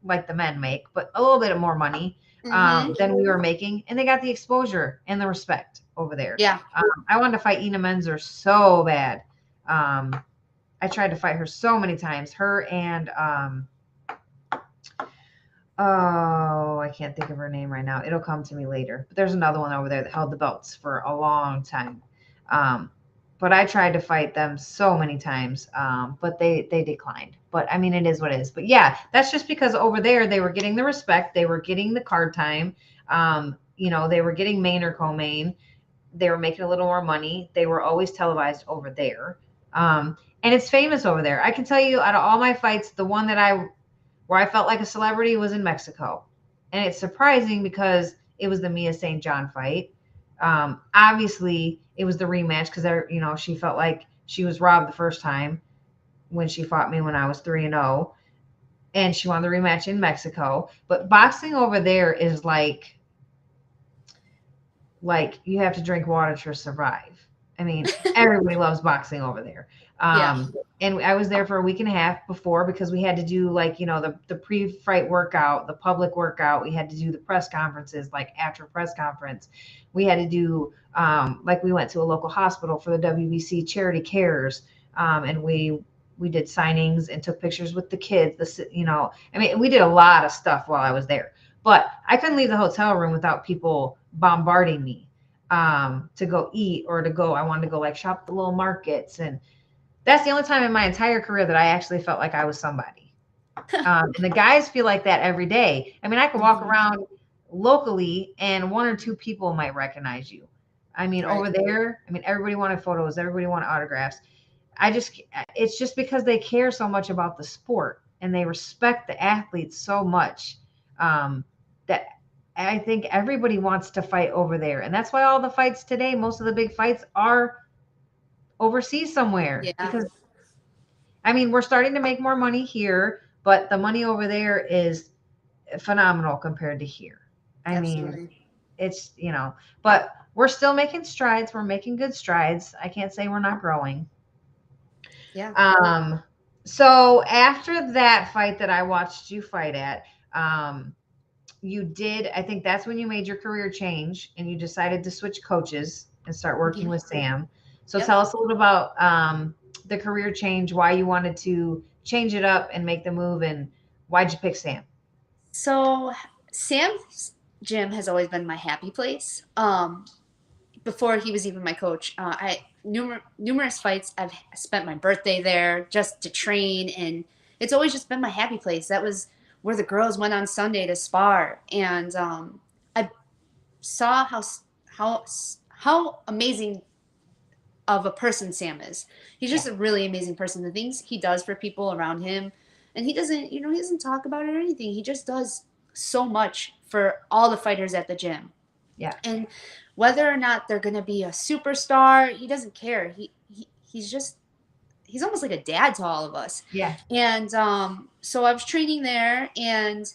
like the men make, but a little bit more money Mm-hmm. than we were making, and they got the exposure and the respect over there. Yeah. I wanted to fight Ina Menzer so bad. I tried to fight her so many times. Her and oh, I can't think of her name right now. It'll come to me later. But there's another one over there that held the belts for a long time. But I tried to fight them so many times, but they declined. But I mean, it is what it is. But yeah, that's just because over there they were getting the respect, they were getting the card time. They were getting main or co-main. They were making a little more money. They were always televised over there, and it's famous over there. I can tell you, out of all my fights, the one where I felt like a celebrity was in Mexico, and it's surprising because it was the Mia St. John fight. Obviously, it was the rematch because she felt like she was robbed the first time when she fought me when I was 3-0, and she won the rematch in Mexico. But boxing over there is like you have to drink water to survive. I mean, everybody loves boxing over there. Yeah. And I was there for a week and a half before because we had to do like, the pre-fight workout, the public workout. We had to do the press conferences, like after press conference. We had to do, like we went to a local hospital for the WBC charity cares. And we did signings and took pictures with the kids. I mean, we did a lot of stuff while I was there. But I couldn't leave the hotel room without people bombarding me to go eat or to go. I wanted to go like shop at the little markets, and that's the only time in my entire career that I actually felt like I was somebody. And the guys feel like that every day. I mean, I could walk Mhm. around locally and one or two people might recognize you. I mean, Right. over there, I mean, everybody wanted photos, everybody wanted autographs. It's just because they care so much about the sport and they respect the athletes so much, um, that I think everybody wants to fight over there. And that's why all the fights today, most of the big fights are overseas somewhere Yeah, because I mean, we're starting to make more money here, but the money over there is phenomenal compared to here. I mean, absolutely. but we're still making strides. We're making good strides. I can't say we're not growing. Yeah. Um, so after that fight that I watched you fight at, um, you did, I think that's when you made your career change and you decided to switch coaches and start working Mhm. with Sam. So Yep. tell us a little about the career change, why you wanted to change it up and make the move, and why'd you pick Sam? So Sam's gym has always been my happy place. Before he was even my coach, I numerous fights I've spent my birthday there just to train, and it's always just been my happy place. That was where the girls went on Sunday to spar, and I saw how how amazing of a person Sam is. He's Yeah. just a really amazing person. The things he does for people around him, and he doesn't talk about it or anything. He just does so much for all the fighters at the gym. Yeah. And whether or not they're going to be a superstar, he doesn't care. He's just he's almost like a dad to all of us. Yeah. And so I was training there, and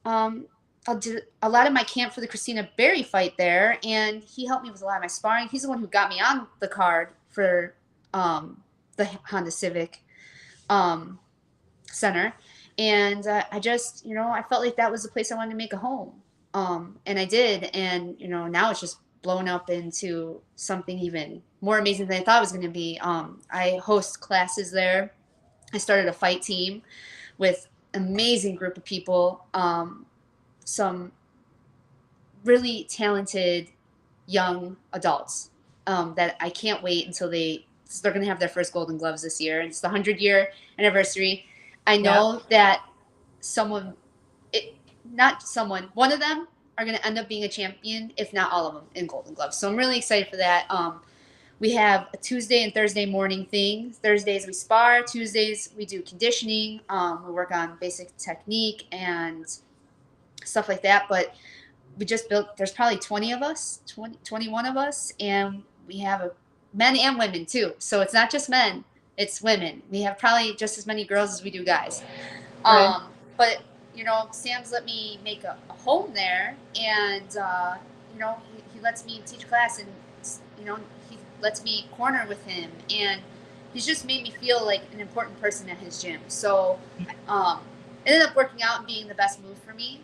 um, I did a lot of my camp for the Christina Berry fight there, and he helped me with a lot of my sparring. He's the one who got me on the card for the Honda Civic um, Center, and I just, I felt like that was the place I wanted to make a home, and I did, and now it's just blown up into something even more amazing than I thought it was going to be. I host classes there. I started a fight team with an amazing group of people. Some really talented young adults that I can't wait until they're going to have their first Golden Gloves this year. It's the 100-year anniversary. I Yep. know that someone, it, not someone, one of them are going to end up being a champion, if not all of them, in Golden Gloves. So I'm really excited for that. We have a Tuesday and Thursday morning thing. Thursdays we spar. Tuesdays we do conditioning. We work on basic technique and stuff like that. But we just built, there's probably 20 of us, 20, 21 of us, and we have men and women too. So it's not just men, it's women. We have probably just as many girls as we do guys. Right. But Sam's let me make a home there, and he lets me teach class, and he lets me corner with him, and he's just made me feel like an important person at his gym. So um, it ended up working out and being the best move for me.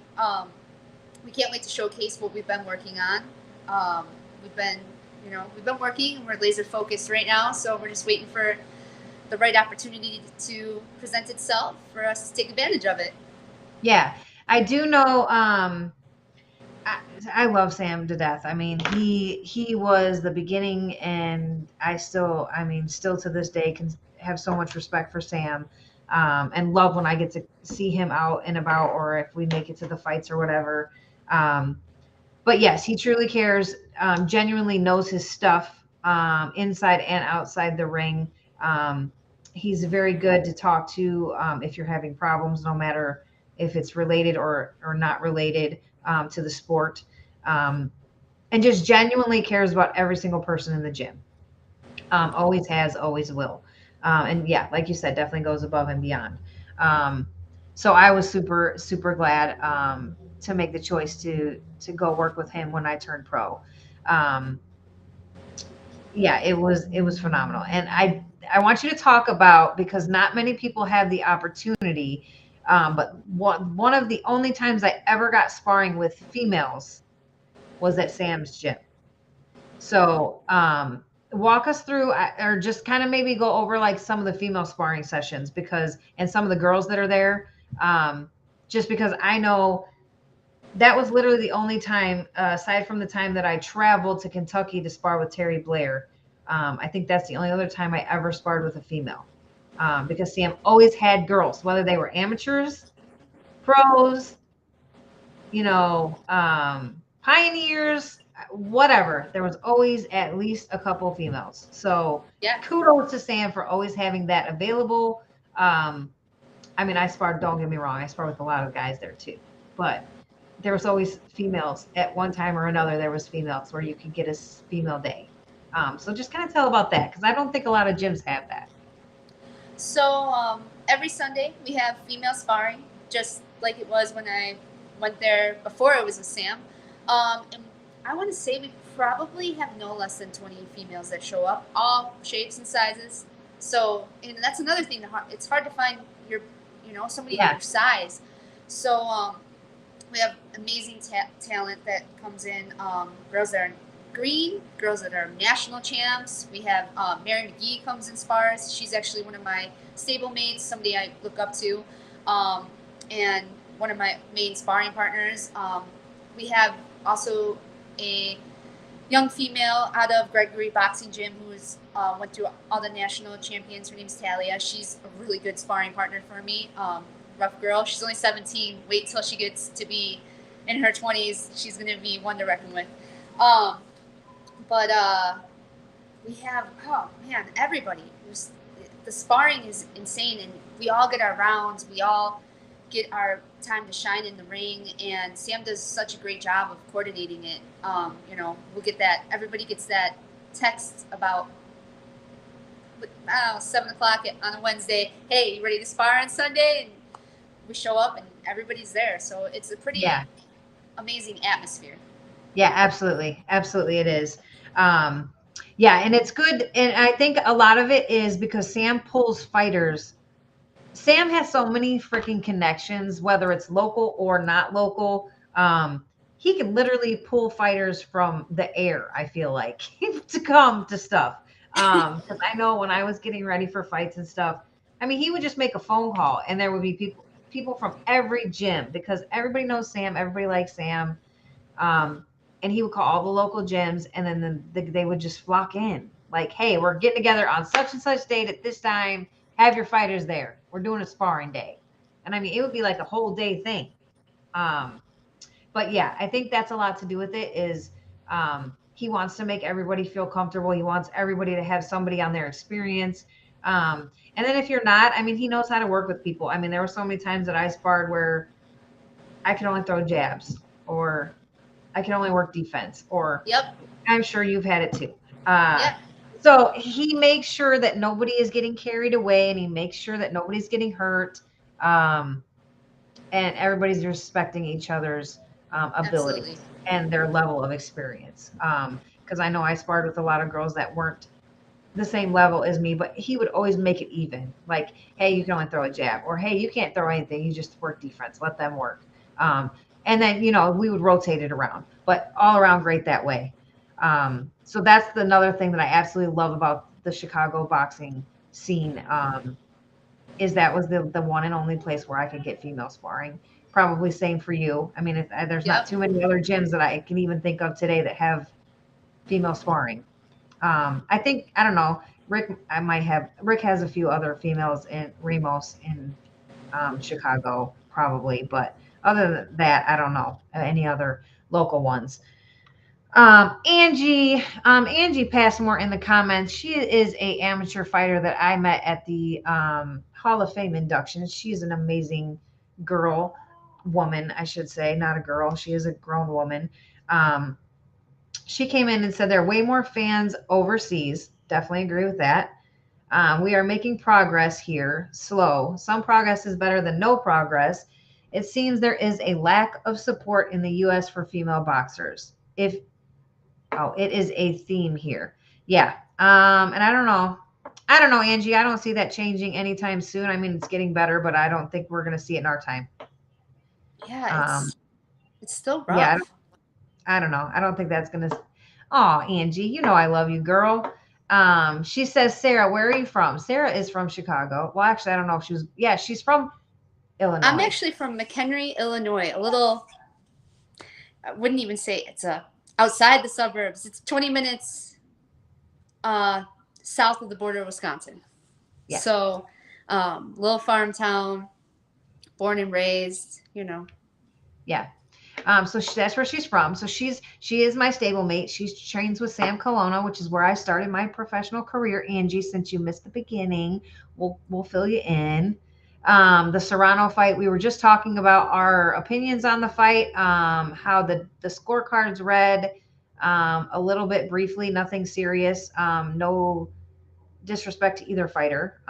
We can't wait to showcase what we've been working on. Um, we've been, we've been working, and we're laser focused right now. So we're just waiting for the right opportunity to present itself for us to take advantage of it. Yeah. I do know. I, I love Sam to death. I mean, he was the beginning, and I mean, still to this day, can have so much respect for Sam, and love when I get to see him out and about, or if we make it to the fights or whatever. Um, but yes, he truly cares. Genuinely knows his stuff, inside and outside the ring. Um, he's very good to talk to, if you're having problems, no matter if it's related or not related, to the sport, um, and just genuinely cares about every single person in the gym. Always has, always will. And yeah, like you said, definitely goes above and beyond. Um, so I was super, super glad, to make the choice to go work with him when I turned pro. Um, Yeah, it was phenomenal. And I want you to talk about, because not many people have the opportunity, but one of the only times I ever got sparring with females was at Sam's gym. So, walk us through, or just kind of maybe go over like some of the female sparring sessions, because, and some of the girls that are there, um, just because I know that was literally the only time, aside from the time that I traveled to Kentucky to spar with Terry Blair. I think that's the only other time I ever sparred with a female, because Sam always had girls, whether they were amateurs, pros, pioneers, whatever. There was always at least a couple females. So Yeah. kudos to Sam for always having that available. Um, I mean, I sparred, don't get me wrong, I sparred with a lot of guys there too, but there was always females at one time or another. There was females where you could get a female day. So just kind of tell about that, because I don't think a lot of gyms have that. So every Sunday we have female sparring, just like it was when I went there before it was with Sam. And I want to say we probably have no less than 20 females that show up, all shapes and sizes. So, and that's another thing. It's hard to find your, somebody Yeah, your size. So we have amazing talent that comes in. Girls that are green, girls that are national champs. We have Mary McGee comes and spars. She's actually one of my stablemates, somebody I look up to, um, and one of my main sparring partners. We have also a young female out of Gregory Boxing Gym who's went through all the national champions. Her name's Talia. She's a really good sparring partner for me. Rough girl. She's only 17. Wait till she gets to be in her 20s. She's going to be one to reckon with. Um, but we have, oh man, everybody. The sparring is insane, and we all get our rounds. We all get our time to shine in the ring, and Sam does such a great job of coordinating it. We'll get that. Everybody gets that text about, I don't know, 7 o'clock on a Wednesday. Hey, you ready to spar on Sunday? And we show up, and everybody's there. So it's a pretty yeah, amazing atmosphere. yeah, absolutely, absolutely, it is. Um, yeah, and it's good, and I think a lot of it is because Sam pulls fighters. Sam has so many freaking connections, whether it's local or not local. He can literally pull fighters from the air, I feel like, to come to stuff. Because I know when I was getting ready for fights and stuff, I mean, he would just make a phone call and there would be people from every gym, because everybody knows Sam, everybody likes Sam. Um, and he would call all the local gyms, and then they would just flock in. Like, hey, we're getting together on such and such date at this time. Have your fighters there. We're doing a sparring day. And I mean, it would be like a whole day thing. Um, but yeah, I think that's a lot to do with it. Is he wants to make everybody feel comfortable. He wants everybody to have somebody on their experience. And then if you're not, I mean, he knows how to work with people. I mean, there were so many times that I sparred where I could only throw jabs, or I can only work defense, or Yep. I'm sure you've had it too. Uh, Yep. so he makes sure that nobody is getting carried away, and he makes sure that nobody's getting hurt, um, and everybody's respecting each other's Absolutely. abilities and their level of experience. Because I know I sparred with a lot of girls that weren't the same level as me, but he would always make it even. Like, hey, you can only throw a jab, or hey, you can't throw anything. You just work defense. Let them work. Um, and then we would rotate it around, but all around great that way. So that's another thing that I absolutely love about the Chicago boxing scene. Is that was the one and only place where I could get female sparring. Probably same for you. I mean, there's not Yep. too many other gyms that I can even think of today that have female sparring. I think, I don't know. Rick has a few other females in Ramos in Chicago, probably, but other than that, I don't know any other local ones. Angie Passmore in the comments. She is a amateur fighter that I met at the Hall of Fame induction. She's an amazing girl, woman, I should say, not a girl. She is a grown woman. Um, she came in and said there are way more fans overseas. Definitely agree with that. We are making progress here, slow. Some progress is better than no progress. It seems there is a lack of support in the U.S. for female boxers. If Oh, it is a theme here. Yeah. And I don't know. I don't know, Angie. I don't see that changing anytime soon. I mean, it's getting better, but I don't think we're going to see it in our time. Yeah, Um, it's still yeah, rough. I don't know. I don't think that's going to. Oh, Angie, you know I love you, girl. She says, Sarah, where are you from? Sarah is from Chicago. Well, actually, I don't know if she was. Yeah, she's from I'm Illinois. actually from McHenry, Illinois. A little, I wouldn't even say it's a outside the suburbs. It's 20 minutes uh, south of the border of Wisconsin. Yeah, So, little farm town, born and raised. yeah. So that's where she's from. So she is my stablemate. She trains with Sam Colonna, which is where I started my professional career. Angie, since you missed the beginning, we'll fill you in. The Serrano fight, we were just talking about our opinions on the fight, how the scorecards read, a little bit briefly, nothing serious, no disrespect to either fighter.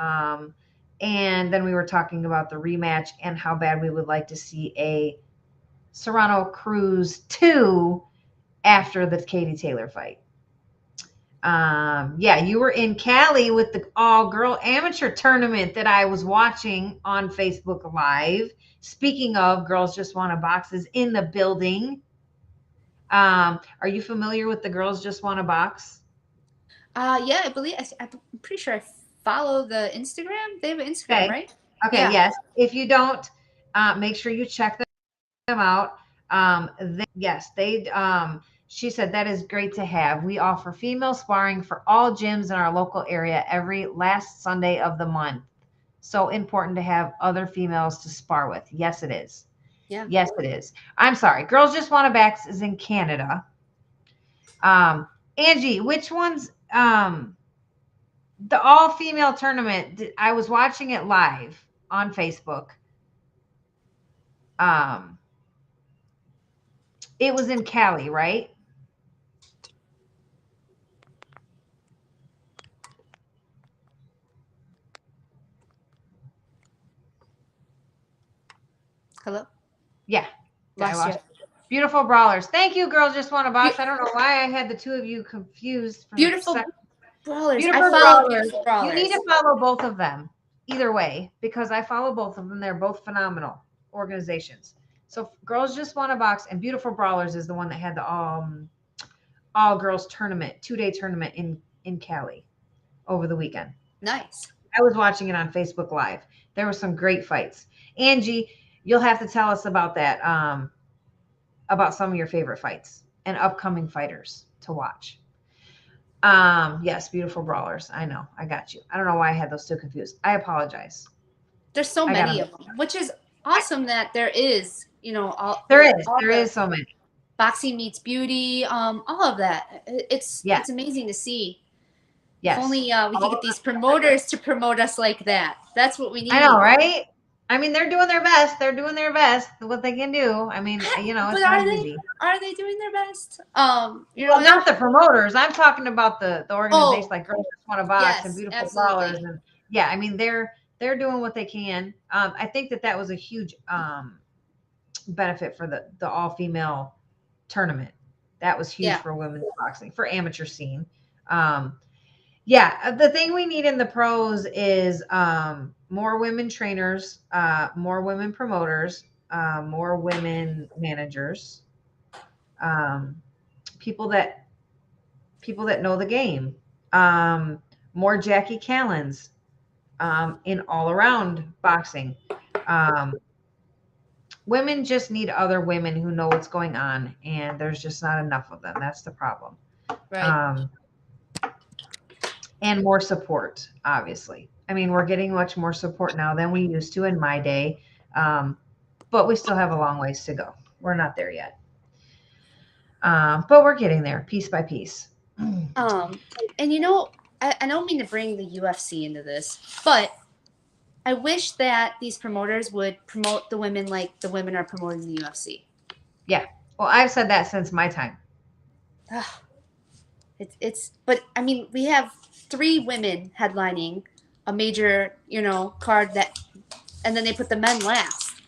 And then we were talking about the rematch and how bad we would like to see a Serrano Cruz 2 after the Katie Taylor fight. Yeah, you were in Cali with the all girl amateur tournament that I was watching on Facebook Live. Speaking of, Girls Just Wanna Box is in the building. Are you familiar with the Girls Just Wanna Box? Yeah, I'm pretty sure I follow the Instagram. They have an Instagram, Okay. right? Okay, Yeah. yes. If you don't, make sure you check them out. Yes, they. She said that is great to have. We offer female sparring for all gyms in our local area every last Sunday of the month. So important to have other females to spar with. Yes, it is. Yeah. Yes, it is. I'm sorry. Girls Just Wanna Backs is in Canada. Um, Angie, which ones? The all female tournament. I was watching it live on Facebook. Um, it was in Cali, right? Hello. Yeah. I Lost you. lost. Beautiful brawlers. Thank you, girls. Just want a box. Be- I don't know why I had the two of you confused for a beautiful second. brawlers. I Beautiful follow brawlers. beautiful You need to brawlers. follow both of them, either way, because I follow both of them. They're both phenomenal organizations. So, girls just want a box, and beautiful brawlers is the one that had the all girls tournament, 2 day tournament in Cali over the weekend. Nice. I was watching it on Facebook Live. There were some great fights. Angie, you'll have to tell us about that. About some of your favorite fights and upcoming fighters to watch. Yes, beautiful brawlers. I know. I got you. I don't know why I had those two confused. I apologize. There's so I got many them. of them, which is awesome that there is, all There the is so many. boxing meets beauty, all of that. Yes, It's amazing to see. If yes. only we could All get of these them. promoters to promote us like that. That's what we I know, need. right? I mean, they're doing their best. They're doing their best. What they can do. I mean, But it's not easy. are they doing their best? Well, not the promoters. I'm talking about the organization Oh, like Girls Just Want to Box and yes, Beautiful Brawlers, absolutely. and yeah, I mean they're doing what they can. I think that was a huge benefit for the all female tournament. That was huge Yeah. for women's boxing for amateur scene. Um, yeah, the thing we need in the pros is more women trainers, more women promoters, more women managers, um, people that people that know the game, more Jackie Callens in all around boxing. Um, Women just need other women who know what's going on, and there's just not enough of them. That's the problem. Right. Um, and more support, obviously. I mean, we're getting much more support now than we used to in my day, um, but we still have a long ways to go. We're not there yet, but we're getting there piece by piece. Um, and I don't mean to bring the UFC into this, but I wish that these promoters would promote the women like the women are promoting the UFC. Yeah. Well, I've said that since my time. Ugh, but I mean, we have three women headlining a major, card and then they put the men last,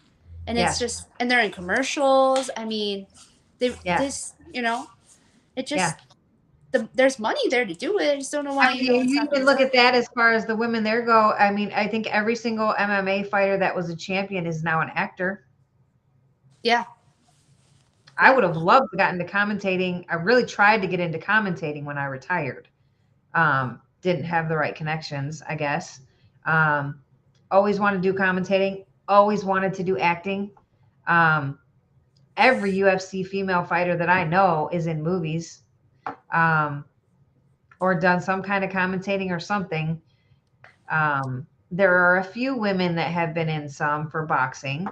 and it's Yes. just, and they're in commercials. I mean, they Yes. this, it Yeah. just there's money there to do it. I just don't know I why, mean, it's you not being even look done. at that as far as the women there go. I mean, I think every single MMA fighter that was a champion is now an actor. Yeah. I Yeah. would have loved to get into commentating. I really tried to get into commentating when I retired. Didn't have the right connections, I guess. Um, Always wanted to do commentating. Always wanted to do acting. Um, every UFC female fighter that I know is in movies, um, or done some kind of commentating or something. There are a few women that have been in some for boxing,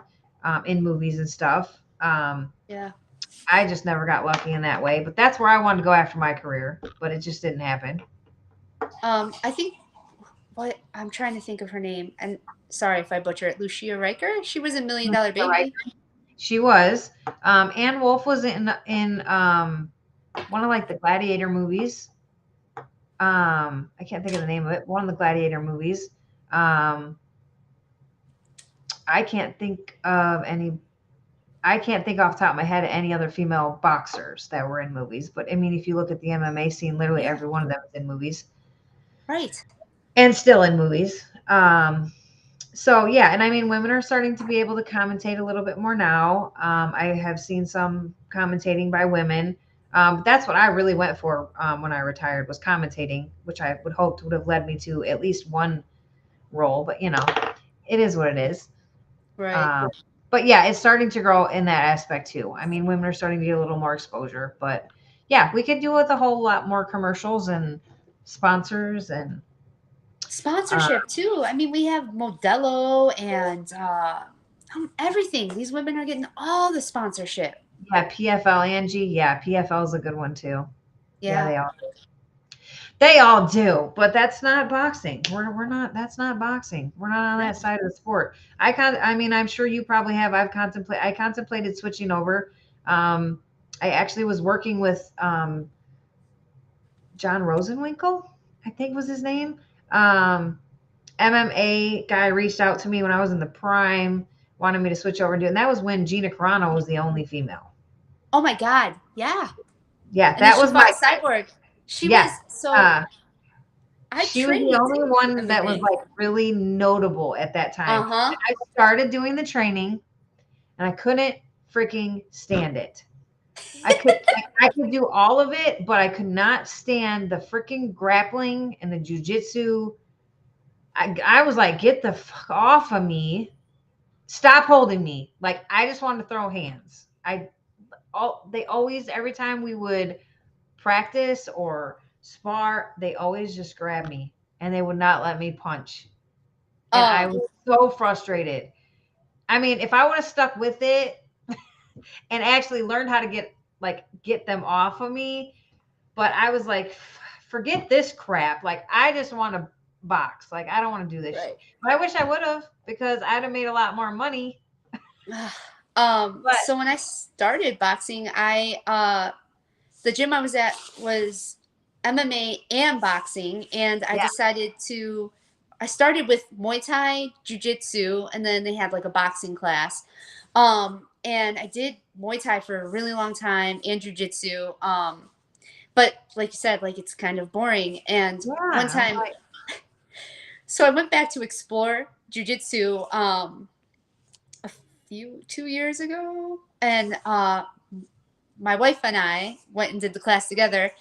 in movies and stuff. Yeah. I just never got lucky in that way, but that's where I wanted to go after my career, but it just didn't happen. I think what I'm trying to think of her name, and sorry if I butcher it. Lucia Riker. She was in Million Dollar You're right. Baby. She was. Anne Wolf was in one of like the Gladiator movies. I can't think of the name of it. One of the Gladiator movies. Um, I can't think of any. I can't think off the top of my head of any other female boxers that were in movies. But I mean, if you look at the MMA scene, literally Yeah. every one of them is in movies Right. and still in movies. So yeah, and I mean, women are starting to be able to commentate a little bit more now. I have seen some commentating by women. But that's what I really went for when I retired was commentating, which I would hope would have led me to at least one role. But it is what it is. Right. Um, but yeah, it's starting to grow in that aspect too. I mean, women are starting to get a little more exposure. But yeah, we could do with a whole lot more commercials and sponsors and uh, Sponsorship too. I mean, we have Modelo and everything. These women are getting all the sponsorship. yeah, PFL Angie. Yeah, PFL is a good one too. Yeah, Yeah. they all do, but that's not boxing. We're not. That's not boxing. We're not on that Right. side of the sport. I mean, I'm sure you probably have. I contemplated switching over. Um, I actually was working with John Rosenwinkel, I think was his name. Um, MMA guy reached out to me when I was in the prime, wanted me to switch over and do it. And that was when Gina Carano was the only female. Oh my God. Yeah. Yeah, And then that she was my fought Cyborg. She yes. was so. Uh, I she was the trained only one that was MMA. like really notable at that time. Uh And huh. I started doing the training and I couldn't freaking stand it. I could do all of it, but I could not stand the freaking grappling and the jujitsu. I was like, get the fuck off of me. Stop holding me. Like I just wanted to throw hands. They always every time we would practice or spar, they always just grab me and they would not let me punch. And I Um. was so frustrated. I mean, if I would have stuck with it and actually learned how to get them off of me, but I was like, forget this crap. Like I just want to box. Like I don't want to do this shit. Right. But I wish I would have because I'd have made a lot more money. But So when I started boxing, the gym I was at was MMA and boxing, and I yeah, decided to. I started with Muay Thai, Jiu Jitsu, and then they had like a boxing class. And I did Muay Thai for a really long time and Jiu Jitsu. But like you said, like it's kind of boring. And one yeah. I was time, like, so I went back to explore Jiu Jitsu a 2 years ago, and my wife and I went and did the class together,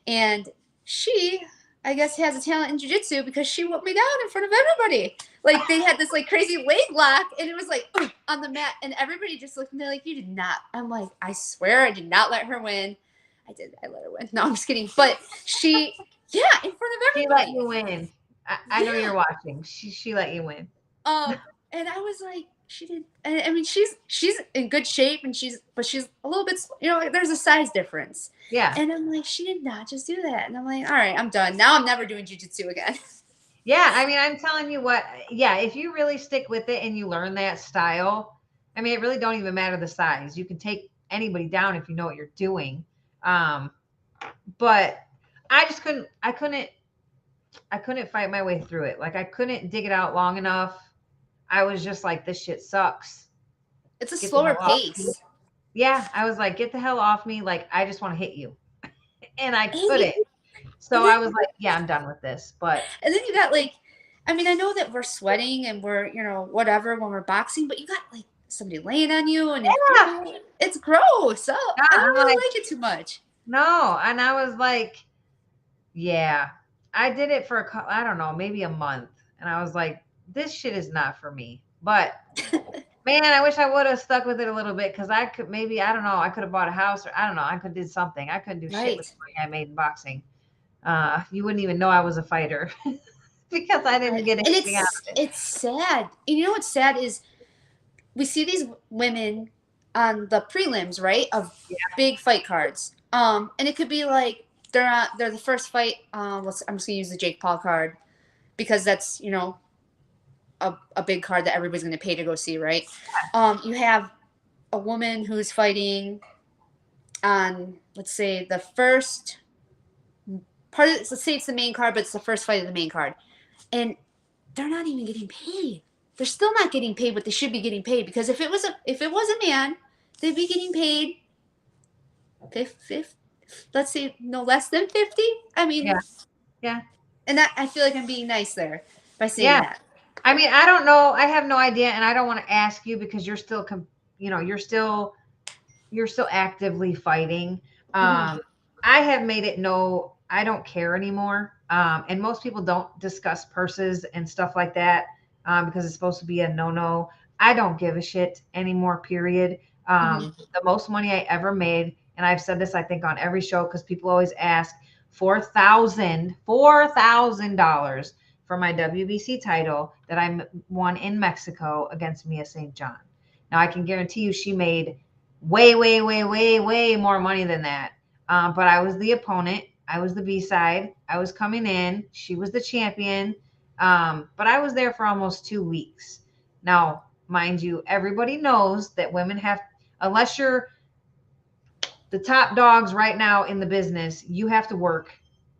and she, I guess, has a talent in jujitsu because she whooped me down in front of everybody. Like they had this like crazy leg lock, and it was like on the mat, and everybody just looked at me like, "You did not." I'm like, "I swear, I did not let her win." I did. I let her win. No, I'm just kidding. But she, yeah, in front of she let everybody. you win. I know you're Yeah. watching. She let you win. And I was like, she did. And I mean, she's in good shape, and she's a little bit, like, there's a size difference. Yeah. And I'm like, she did not just do that. And I'm like, all right, I'm done. Now I'm never doing jujitsu again. Yeah, I mean, I'm telling you what, yeah, if you really stick with it and you learn that style, I mean, it really don't even matter the size. You can take anybody down if you know what you're doing. Um, but I couldn't fight my way through it. Like I couldn't dig it out long enough. I was just like, this shit sucks. It's a Get the slower hell off me. pace. Yeah, I was like, get the hell off me. Like I just want to hit you. And I And couldn't. So And then I was like, yeah, I'm done with this. But you got like, I mean, I know that we're sweating and we're, whatever when we're boxing, but you got like somebody laying on you, and yeah, it's gross. Oh, I don't I'm like, really like it too much. no. And I was like, yeah, I did it for I don't know, maybe a month. And I was like, this shit is not for me. But man, I wish I would have stuck with it a little bit because I could maybe, I don't know, I could have bought a house or I don't know, I could did something. I couldn't do shit with Right. the money I made in boxing. You wouldn't even know I was a fighter because I didn't Right. get And anything out of it. it's sad. And you know what's sad is we see these women on the prelims, right, of big fight cards. And it could be like they're the first fight. I'm just gonna use the Jake Paul card because that's a big card that everybody's gonna pay to go see, right? You have a woman who's fighting on, let's say, the first part of, let's say it's the main card, but it's the first fight of the main card, and they're not even getting paid. They're still not getting paid what they should be getting paid, because if it was a man, they'd be getting paid 50, let's say no less than 50. I mean, Yeah. Yeah. and that, I feel like I'm being nice there by saying Yeah. that. I mean, I don't know. I have no idea. And I don't want to ask you because you're still, you're still actively fighting. Hmm. I have made it no, I don't care anymore. And most people don't discuss purses and stuff like that because it's supposed to be a no. I don't give a shit anymore, period. Hmm. The most money I ever made, and I've said this, I think, on every show because people always ask, $4,000 for my WBC title that I won in Mexico against Mia St. John. Now, I can guarantee you she made way, way, way, way, way more money than that. But I was the opponent. I was the B side. I was coming in. She was the champion. But I was there for almost 2 weeks. Now, mind you, everybody knows that women have, unless you're the top dogs right now in the business, you have to work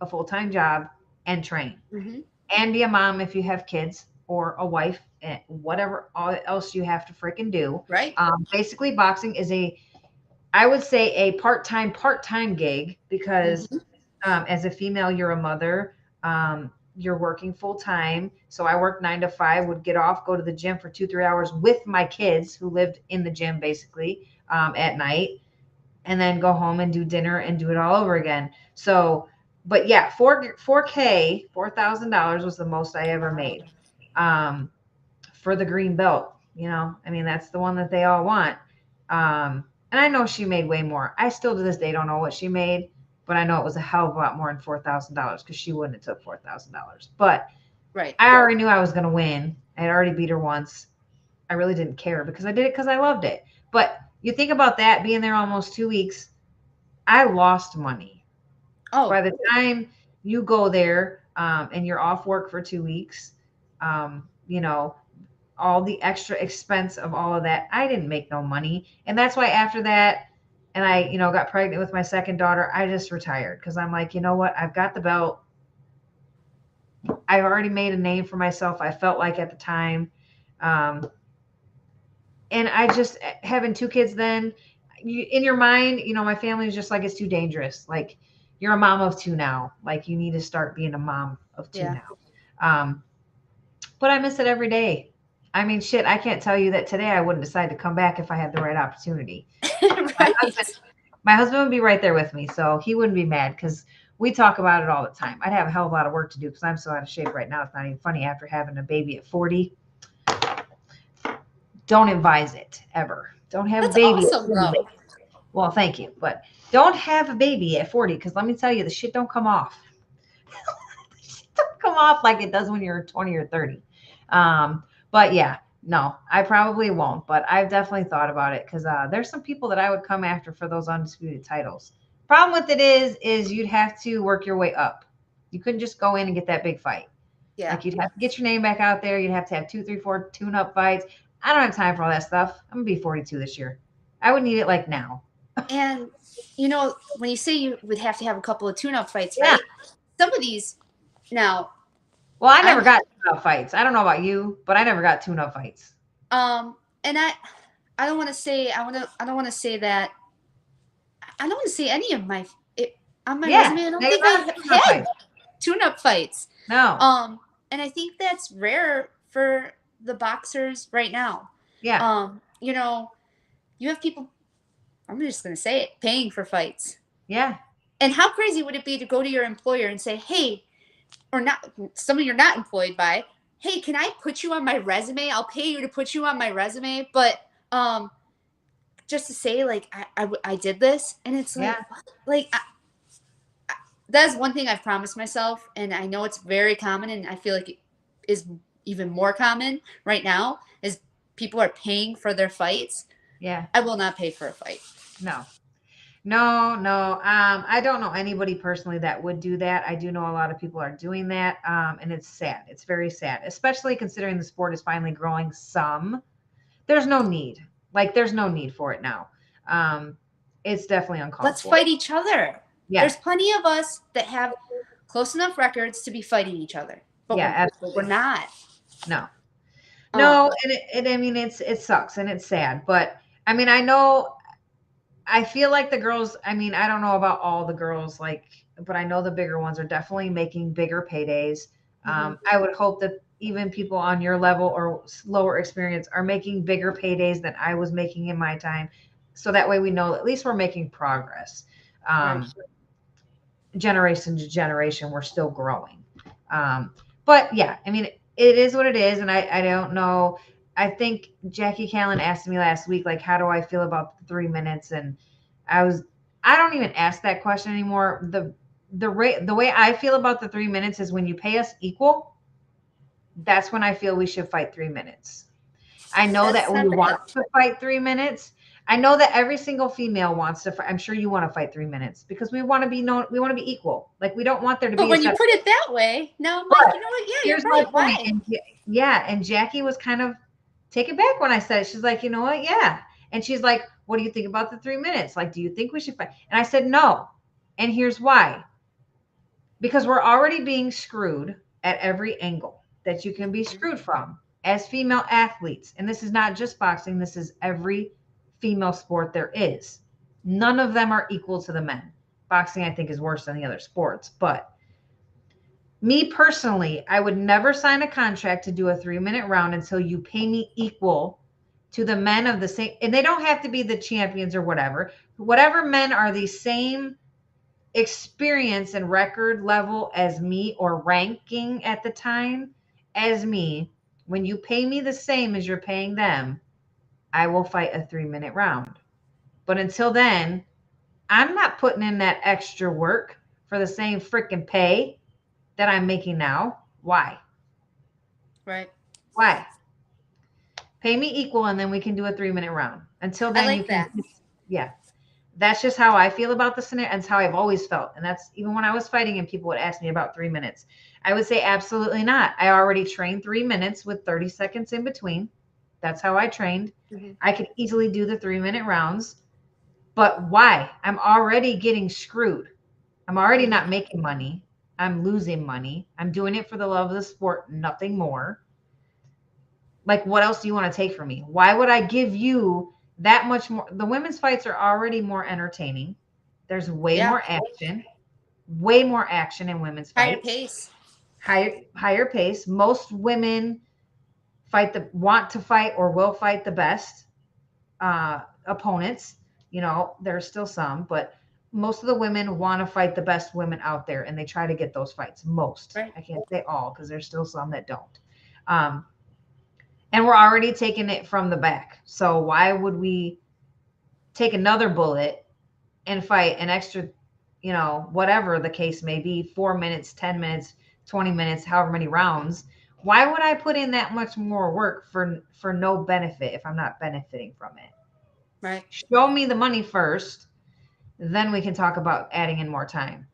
a full time job and train Hmm. and be a mom if you have kids or a wife and whatever else you have to freaking do. Right. Basically, boxing is I would say a part time gig because Hmm. as a female, you're a mother. You're working full time. So I worked 9 to 5, would get off, go to the gym for 2, 3 hours with my kids who lived in the gym basically at night, and then go home and do dinner and do it all over again. So, but yeah, 4K, $4,000 was the most I ever made um, for the green belt. I mean, that's the one that they all want. And I know she made way more. I still to this day don't know what she made, but I know it was a hell of a lot more than $4,000 because she wouldn't have took $4,000. But Right. I already knew I was going to win. I had already beat her once. I really didn't care because I did it because I loved it. But you think about that being there almost 2 weeks, I lost money. By Oh, the time you go there and you're off work for 2 weeks, um, you know, all the extra expense of all of that, I didn't make no money. And that's why after that, and I, got pregnant with my second daughter, I just retired because I'm like, you know what? I've got the belt. I've already made a name for myself, I felt like at the time. Um, and I just, having two kids then, in your mind, my family was just like, it's too dangerous. Like, you're a mom of two now. Like, you need to start being a mom of two yeah. now. Um, but I miss it every day. I mean, shit, I can't tell you that today I wouldn't decide to come back if I had the right opportunity. My husband, Right. my husband would be right there with me, so he wouldn't be mad because we talk about it all the time. I'd have a hell of a lot of work to do because I'm so out of shape right now. It's not even funny after having a baby at 40. Don't advise it ever. Don't have a That's baby at awesome, 40. though. Well, thank you, but don't have a baby at 40 because let me tell you, the shit don't come off. Don't come off like it does when you're 20 or 30. But yeah, no, I probably won't. But I've definitely thought about it because there's some people that I would come after for those undisputed titles. Problem with it is you'd have to work your way up. You couldn't just go in and get that big fight. Yeah. Like you'd have to get your name back out there. You'd have to have 2, 3, 4 tune-up fights. I don't have time for all that stuff. I'm gonna be 42 this year. I would need it like now. And when you say you would have to have a couple of tune-up fights, Yeah. right? Some of these now, Well, I never I'm got tune-up fights. I don't know about you, but I never got tune-up fights. and I don't want to say that I don't want to say any of my it. on my Yeah, resume. I don't they think got I tuna had fights. tune-up fights. No. And I think that's rare for the boxers right now. Yeah. You know, you have people, I'm just going to say it, paying for fights. Yeah. And how crazy would it be to go to your employer and say, hey, or not, someone you're not employed by, hey, can I put you on my resume? I'll pay you to put you on my resume. But just to say, like, I did this. And it's like, Yeah. what? Like, that's one thing I've promised myself. And I know it's very common. And I feel like it is even more common right now is people are paying for their fights. Yeah. I will not pay for a fight. No. No. I don't know anybody personally that would do that. I do know a lot of people are doing that. And it's sad. It's very sad, especially considering the sport is finally growing some. There's no need. Like, there's no need for it now. It's definitely uncalled Let's for. fight each other. Yeah. There's plenty of us that have close enough records to be fighting each other, but Yeah, we're absolutely. not. No. Um, No, and I mean it sucks and it's sad, but I mean I feel like the girls, I mean, I don't know about all the girls, like, but I know the bigger ones are definitely making bigger paydays. mhm. I would hope that even people on your level or lower experience are making bigger paydays than I was making in my time. So that way we know at least we're making progress. Right. Um, Generation to generation, we're still growing. But yeah, I mean, it is what it is. And I don't know. I think Jackie Callan asked me last week, like, how do I feel about the 3 minutes? And I was, I don't even ask that question anymore. The way I feel about the 3 minutes is when you pay us equal, that's when I feel we should fight 3 minutes. I know That's that we not bad. want to fight 3 minutes. I know that every single female wants to fight. I'm sure you want to fight 3 minutes because we want to be known. We want to be equal. Like, we don't want there to But be a when you set. put it that way, now I'm like, But you know what? Yeah, you're here's my right. point. Why? And yeah, and Jackie was kind of take it back when I said it. She's like, you know what? Yeah. And she's like, what do you think about the 3 minutes? Like, do you think we should fight? And I said, no. And here's why. Because we're already being screwed at every angle that you can be screwed from as female athletes. And this is not just boxing, this is every female sport there is. None of them are equal to the men. Boxing, I think, is worse than the other sports. But me personally, I would never sign a contract to do a 3 minute round until you pay me equal to the men of the same. And they don't have to be the champions or whatever. Whatever men are the same experience and record level as me or ranking at the time as me, when you pay me the same as you're paying them, I will fight a 3 minute round. But until then, I'm not putting in that extra work for the same freaking pay that I'm making now. Why? Right. Why? Pay me equal and then we can do a 3 minute round. Until I then, you like can, that. yeah. That's just how I feel about the scenario. And it's how I've always felt. And that's even when I was fighting and people would ask me about 3 minutes. I would say, absolutely not. I already trained 3 minutes with 30 seconds in between. That's how I trained. Mm-hmm. I could easily do the 3 minute rounds. But why? I'm already getting screwed. I'm already not making money. I'm losing money. I'm doing it for the love of the sport, nothing more. Like, what else do you want to take from me? Why would I give you that much more? The women's fights are already more entertaining. There's Yeah. way more action in women's Higher fights. pace. Higher pace. Most women want to fight or will fight the best opponents. You know, there's still some, but most of the women want to fight the best women out there, and they try to get those fights. Most, Right. I can't say all, because there's still some that don't. Um, and we're already taking it from the back. So why would we take another bullet and fight an extra, whatever the case may be, 4 minutes, 10 minutes, 20 minutes, however many rounds? Why would I put in that much more work for no benefit if I'm not benefiting from it? Right. Show me the money first, then we can talk about adding in more time.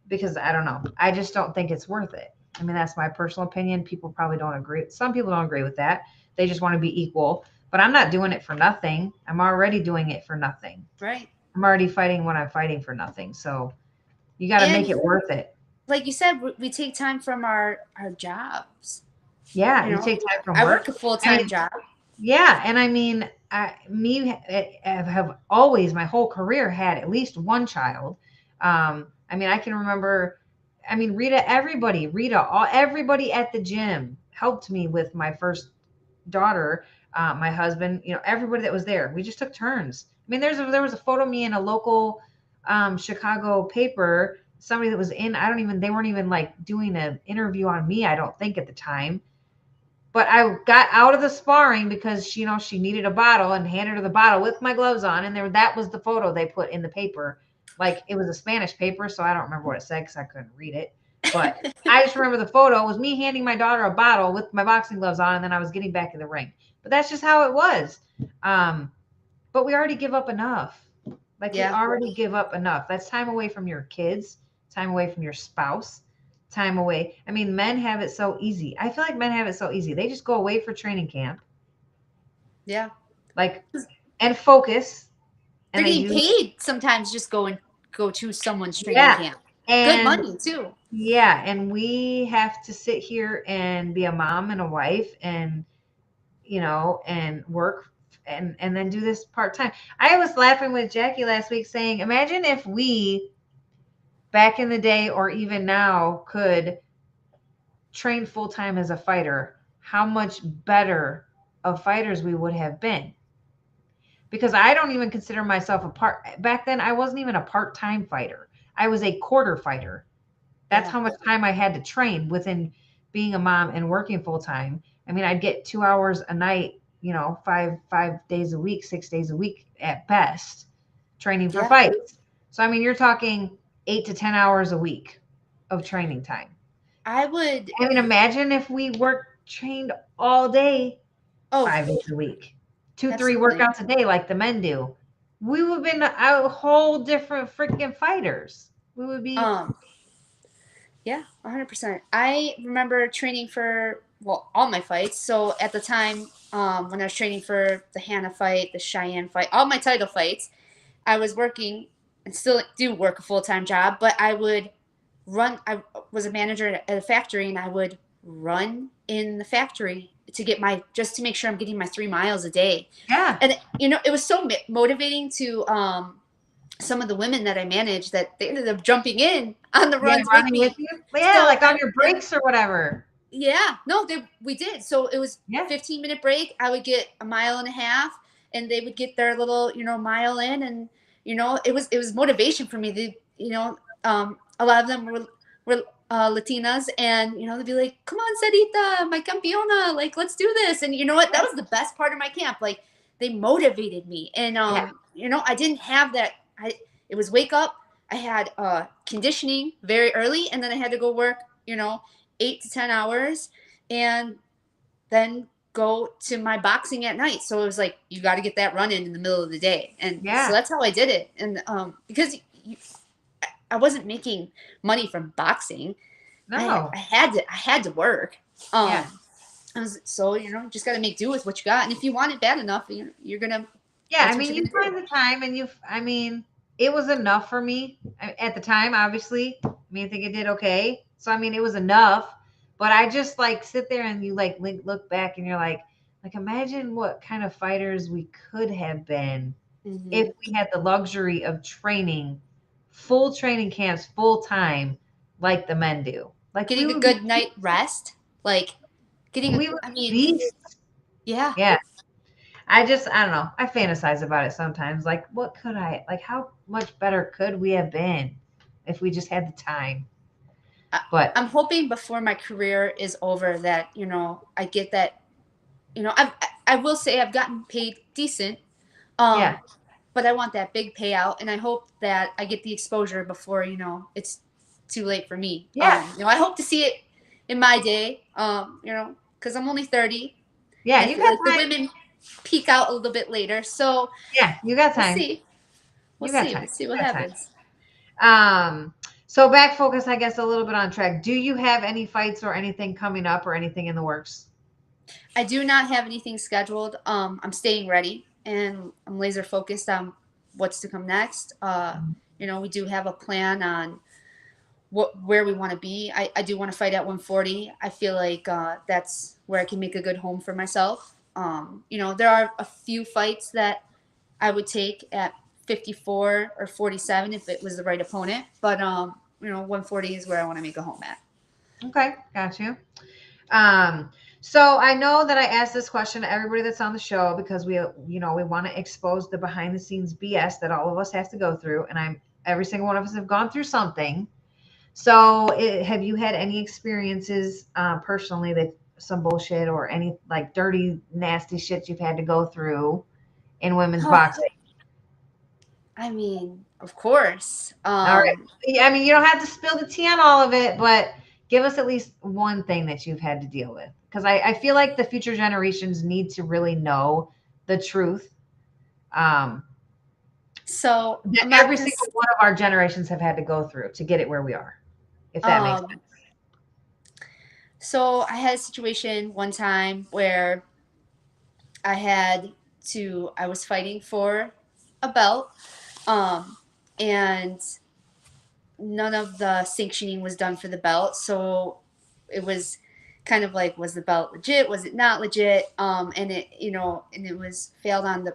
Because I don't know. I just don't think it's worth it. I mean, that's my personal opinion. People probably don't agree. Some people don't agree with that. They just want to be equal. But I'm not doing it for nothing. I'm already doing it for nothing. Right. I'm already fighting what I'm fighting for nothing. So you got to make And it worth it. like you said, we take time from our jobs. Yeah, You you know, take time from I work. work a full-time job. Yeah, and I mean, I have always my whole career had at least one child. I I mean, I can remember, I mean, everybody at the gym helped me with my first daughter, my husband, everybody that was there. We just took turns. I mean, there was a photo of me in a local Chicago paper. Somebody that was in, I don't even, they weren't even like doing an interview on me, I don't think at the time. But I got out of the sparring because she needed a bottle and handed her the bottle with my gloves on, and that was the photo they put in the paper. Like it was a Spanish paper, so I don't remember what it said because I couldn't read it. But I just remember the photo was me handing my daughter a bottle with my boxing gloves on, and then I was getting back in the ring. But that's just how it was. Um, but we already give up enough. Like we Yeah. already give up enough. That's time away from your kids, time away from your spouse, time away. I mean, men have it so easy. I feel like men have it so easy. They just go away for training camp, Yeah. like, and focus, They're and they getting do, paid sometimes just go to someone's training yeah. camp. Good And money too. yeah, and we have to sit here and be a mom and a wife and work and then do this part time. I was laughing with Jackie last week saying, imagine if we back in the day or even now could train full time as a fighter, how much better of fighters we would have been. Because I don't even consider myself a part back then I wasn't even a part-time fighter. I was a quarter fighter. That's Yeah. how much time I had to train within being a mom and working full time. I mean, I'd get 2 hours a night, five days a week, 6 days a week at best, training for Yeah. fights. So I mean, you're talking 8 to 10 hours a week of training time. I would. I mean, imagine if we worked trained all day, Oh, 5 days a week, two, three absolutely. workouts a day like the men do. We would have been a whole different freaking fighters. We would be, Um. Yeah, 100%. I remember training for, well, all my fights. So at the time, when I was training for the Hannah fight, the Cheyenne fight, all my title fights, I was working and still do work a full time job, but I would run. I was a manager at a factory, and I would run in the factory to get just to make sure I'm getting my 3 miles a day. yeah. And, it was so motivating to, some of the women that I managed that they ended up jumping in on the Yeah, runs with running with me. you? Yeah, So like on your breaks or whatever. yeah, no, we did. So it was Yeah. 15-minute break. I would get a mile and a half, and they would get their little mile in, and it was motivation for me. A lot of them were Latinas, and they'd be like, "Come on, Sarita, my campeona, like let's do this." And you know what? That was the best part of my camp. Like they motivated me, and Yeah. I didn't have that. It was wake up. I had conditioning very early, and then I had to go work. 8 to 10 hours, and then go to my boxing at night. So it was like you got to get that run in the middle of the day, and so Yeah. that's how I did it. And because I wasn't making money from boxing, I, No. I had to work. Yeah. So just got to make do with what you got, and if you want it bad enough, you're gonna. Yeah, I That's what mean, you're you gonna find do. the time and I mean, it was enough for me at the time, obviously. I mean, I think it did okay. So, I mean, it was enough. But I just like sit there and you like look back and you're like, imagine what kind of fighters we could have been if Hmm. we had the luxury of training full training camps full time like the men do. Like we Getting a would be, good night rest, like getting a. we would I be mean, beasts. yeah. Yeah. I don't know. I fantasize about it sometimes. Like, what could like, how much better could we have been if we just had the time? I, But I'm hoping before my career is over that I get that. I will say I've gotten paid decent, yeah, um, but I want that big payout, and I hope that I get the exposure before it's too late for me. yeah, I hope to see it in my day. Because I'm only 30, yeah, and I you feel got like the time. women peak out a little bit later. So Yeah, you got we'll time. see. We'll You got see. time. We'll see You what got time. happens. So back focus, I guess, a little bit on track. Do you have any fights or anything coming up or anything in the works? I do not have anything scheduled. I'm staying ready, and I'm laser focused on what's to come next. We do have a plan on where we want to be. I do want to fight at 140. I feel like that's where I can make a good home for myself. There are a few fights that I would take at 54 or 47 if it was the right opponent. But 140 is where I want to make a home at. Okay, got you. Um, so I know that I asked this question to everybody that's on the show because we want to expose the behind the scenes BS that all of us have to go through, and every single one of us have gone through something. So, have you had any experiences personally that some bullshit or any like dirty, nasty shit you've had to go through in women's boxing? I mean, of course. All right. Yeah, I mean, you don't have to spill the tea on all of it, but give us at least one thing that you've had to deal with. Because I feel like the future generations need to really know the truth. Um, So that I'm not every gonna. single one of our generations have had to go through to get it where we are, if that makes sense. Um, so I had a situation one time where I had I was fighting for a belt, um, and none of the sanctioning was done for the belt. So it was kind of like, was the belt legit? Was it not legit? And it was failed on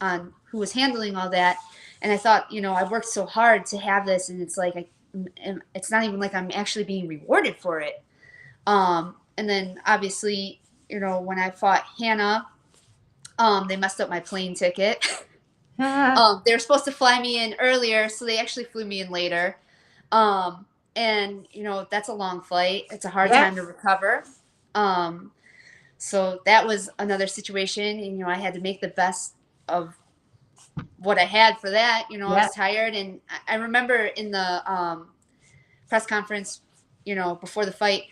on who was handling all that. And I thought, I worked so hard to have this, and it's like, it's not even like I'm actually being rewarded for it. And then obviously, when I fought Hannah, they messed up my plane ticket. They were supposed to fly me in earlier, so they actually flew me in later. Um, and that's a long flight. It's a hard Yeah. time to recover. Um, so that was another situation, and I had to make the best of what I had for that. I Yeah. was tired, and I remember in the press conference, before the fight,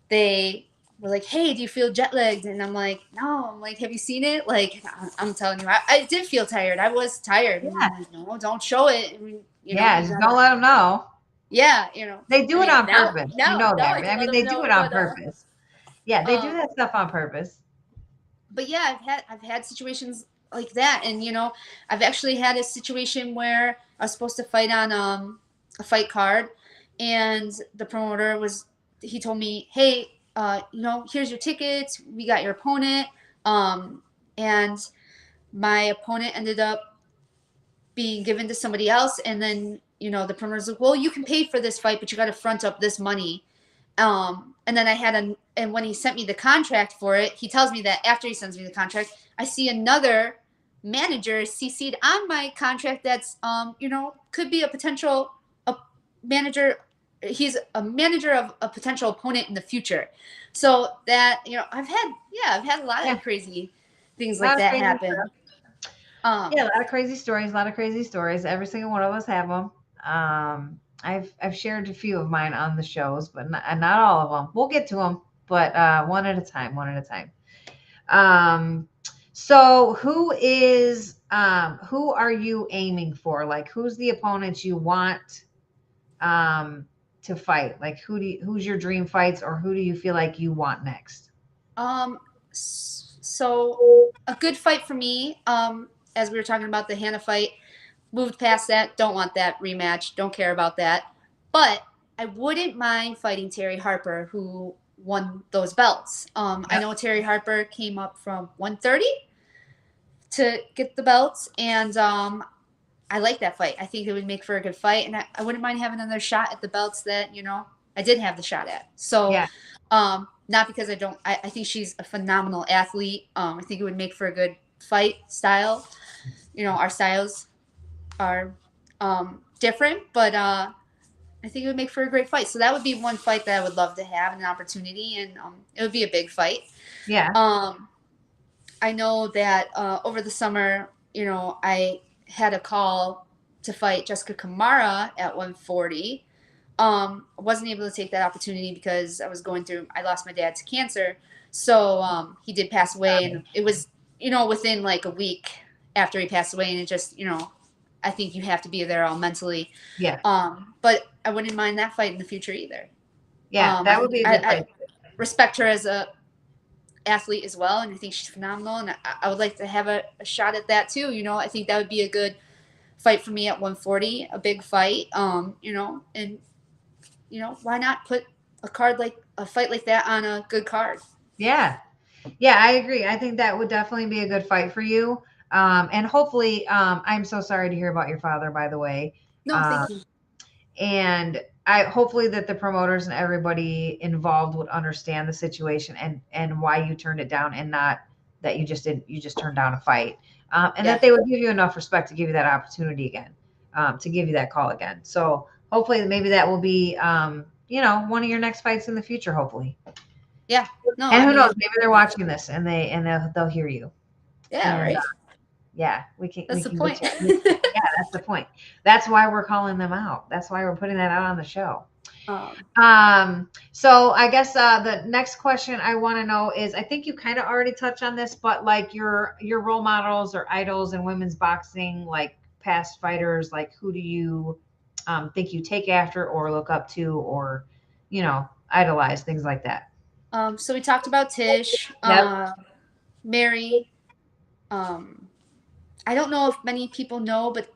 they were like, "Hey, do you feel jet lagged?" And I'm like, "No." I'm like, "Have you seen it?" Like, I'm telling you, I did feel tired. I was tired, and Yeah. I'm like, "No, don't show it." I mean, Yeah. you Just gotta, don't let them know. yeah, They do I it mean, on purpose. You know now that, I right? I can let mean, them they do know, it on purpose. Yeah, they do um, that stuff on purpose. but yeah, I've had situations like that, and I've actually had a situation where I was supposed to fight on a fight card, and the promoter he told me, "Hey, here's your tickets. We got your opponent," and my opponent ended up being given to somebody else, and then the promoter's like, "Well, you can pay for this fight, but you got to front up this money." And then and when he sent me the contract for it, he tells me that after he sends me the contract, I see another manager CC'd on my contract that's, could be a potential manager. He's a manager of a potential opponent in the future. So that, I've had a lot Yeah, of crazy things a like lot of that crazy happen. stuff. Yeah, a Um, lot of crazy stories. A lot of crazy stories. Every single one of us have them. I've shared a few of mine on the shows, but not all of them. We'll get to them, but one at a time. One at a time. Um, so who are you aiming for? Like, who's the opponent you want um to fight? Like, who's your dream fights, or who do you feel like you want next? Um, so a good fight for me, as we were talking about the Hannah fight, moved past that. Don't want that rematch. Don't care about that. But I wouldn't mind fighting Terry Harper, who won those belts. I Yep. know Terry Harper came up from 130 to get the belts, and I like that fight. I think it would make for a good fight, and I wouldn't mind having another shot at the belts that I did have the shot at. So, Yeah. not because I don't. I think she's a phenomenal athlete. I think it would make for a good fight style. Our styles are different, but I think it would make for a great fight. So that would be one fight that I would love to have an opportunity, and it would be a big fight. Yeah. Um, I know that over the summer, I had a call to fight Jessica Kamara at 140. I wasn't able to take that opportunity because I lost my dad to cancer. So he did pass away, and it was, within like a week after he passed away. And it just, I think you have to be there all mentally. Yeah. But I wouldn't mind that fight in the future either. Yeah. That would be a good I fight. respect her as a athlete as well, and I think she's phenomenal, and I would like to have a shot at that too. I think that would be a good fight for me at 140, a big fight. And why not put a fight like that on a good card? Yeah. Yeah, I agree. I think that would definitely be a good fight for you. And hopefully, I'm so sorry to hear about your father, by the way. No, Um, thank you. And I hopefully that the promoters and everybody involved would understand the situation and why you turned it down, and not that you just turned down a fight, and Yeah. that they would give you enough respect to give you that opportunity again, to give you that call again. So hopefully maybe that will be, one of your next fights in the future, hopefully. Yeah. No, And I who knows, mean, maybe they're watching this and they'll hear you. yeah, And right. yeah, we That's the can point. get you. Yeah, that's the point. That's why we're calling them out. That's why we're putting that out on the show. um, So I guess the next question I want to know is, I think you kind of already touched on this, but like your role models or idols in women's boxing, like past fighters, like who do you think you take after or look up to, or idolize, things like that. so we talked about Tish, Yep. Mary. Um, I don't know if many people know, but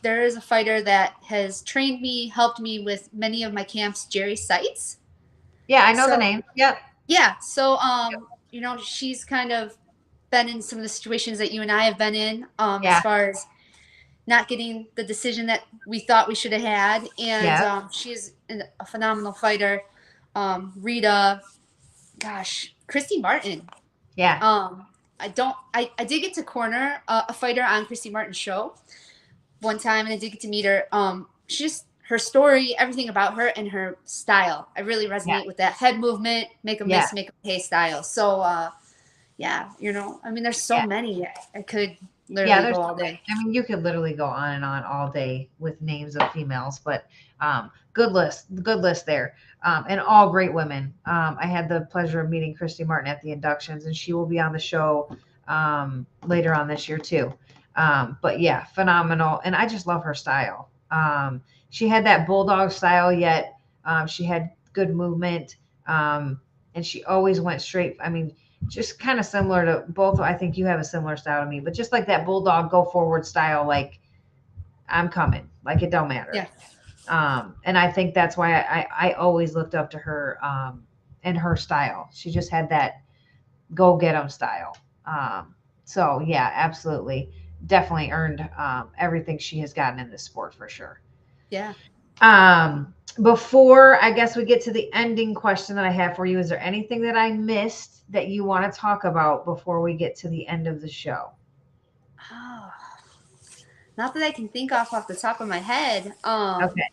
there is a fighter that has trained me, helped me with many of my camps, Jerry Seitz. Yeah, I know the So name. Yep. yeah, so she's kind of been in some of the situations that you and I have been in, as Yeah. far as not getting the decision that we thought we should have had, and Yep. she's a phenomenal fighter. Rita, gosh, Christy Martin. Yeah. I don't. I did get to corner a fighter on Christy Martin's show one time, and I did get to meet her. She just her story, everything about her, and her style. I really Yeah. resonate with that head movement, make a Yeah. miss, make a pay style. So yeah, I mean, there's so Yeah. many. I could Yeah, literally there's go so all many. day. I mean, you could literally go on and on all day with names of females, but good list there, and all great women. I had the pleasure of meeting Christy Martin at the inductions, and she will be on the show later on this year too. But yeah, phenomenal, and I just love her style. She had that bulldog style, yet she had good movement, and she always went straight. I mean, just kind of similar to both. I think you have a similar style to me, but just like that bulldog go forward style, like I'm coming, like it don't matter. Yeah, And I think that's why I always looked up to her, and her style. She just had that go get 'em style. So yeah, absolutely, definitely earned everything she has gotten in this sport for sure. yeah. Before I guess we get to the ending question that I have for you, is there anything that I missed that you want to talk about before we get to the end of the show? Oh, not that I can think off the top of my head. Okay.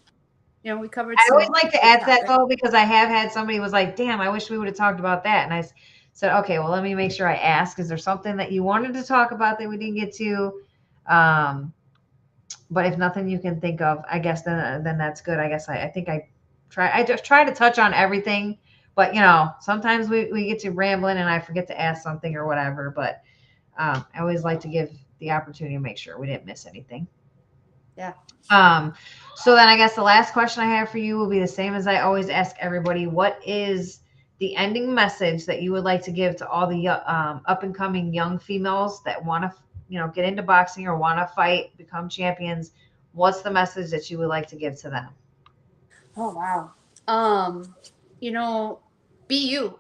We covered I always some like to good ask that topics. though, because I have had somebody was like, "Damn, I wish we would have talked about that." And said, "Okay, well, let me make sure I ask. Is there something that you wanted to talk about that we didn't get to?" Um, but if nothing you can think of, I guess then that's good. I guess I think I just try to touch on everything, but sometimes we get to rambling and I forget to ask something or whatever. But I always like to give the opportunity to make sure we didn't miss anything. Yeah. Um, so then I guess the last question I have for you will be the same as I always ask everybody. What is the ending message that you would like to give to all the up and coming young females that want to, get into boxing or want to fight, become champions? What's the message that you would like to give to them? Oh wow. Um, you know, be you.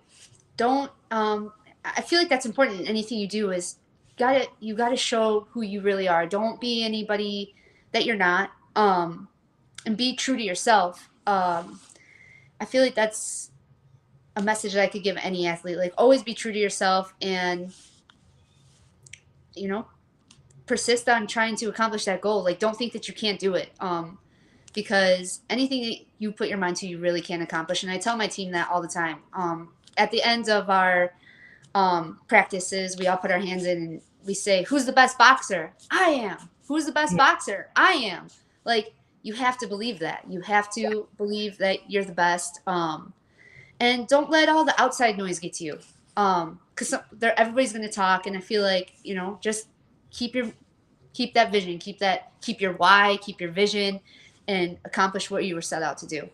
Don't. I feel like that's important in anything you do. Is you gotta show who you really are. Don't be anybody that you're not. And be true to yourself. I feel like that's a message that I could give any athlete. Like always be true to yourself, and you know persist on trying to accomplish that goal. Like don't think that you can't do it. Because anything that you put your mind to, you really can accomplish. And I tell my team that all the time. At the end of our practices, we all put our hands in and we say, "Who's the best boxer? I am. Who's the best Yeah, boxer? I am." Like you have to believe that. You have to believe that you're the best. And don't let all the outside noise get to you. Because everybody's going to talk, and I feel like just keep your keep that vision, keep your why, keep your vision, and accomplish what you were set out to do.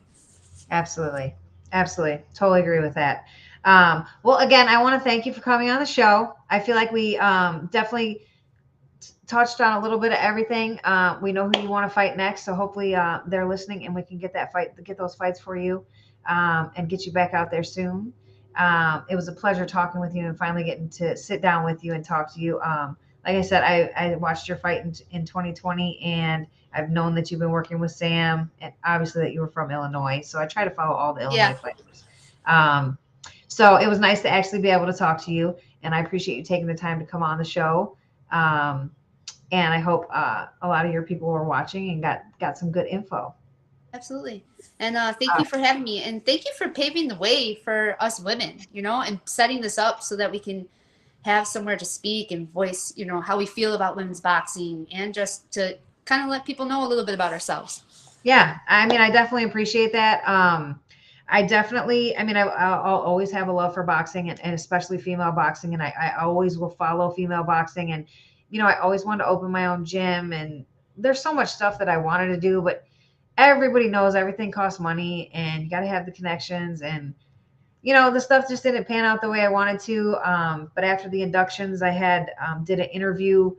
absolutely, absolutely, totally agree with that. Well, again, I want to thank you for coming on the show. I feel like we definitely touched on a little bit of everything. We know who you want to fight next, so hopefully they're listening and we can get those fights for you, and get you back out there soon. It was a pleasure talking with you and finally getting to sit down with you and talk to you. like I said, I watched your fight in 2020, and I've known that you've been working with Sam, and obviously that you were from Illinois. So I try to follow all the Yeah, Illinois fighters. Um, so it was nice to actually be able to talk to you, and I appreciate you taking the time to come on the show. Um, and I hope a lot of your people were watching and got some good info. absolutely. And thank you for having me, and thank you for paving the way for us women, and setting this up so that we can have somewhere to speak and voice, how we feel about women's boxing, and just to kind of let people know a little bit about ourselves. Yeah, I mean, I definitely appreciate that. I definitely, I mean, I'll always have a love for boxing, and especially female boxing. And I always will follow female boxing. And, I always wanted to open my own gym. And there's so much stuff that I wanted to do, but everybody knows everything costs money, and you got to have the connections. And, the stuff just didn't pan out the way I wanted to. But after the inductions, I had did an interview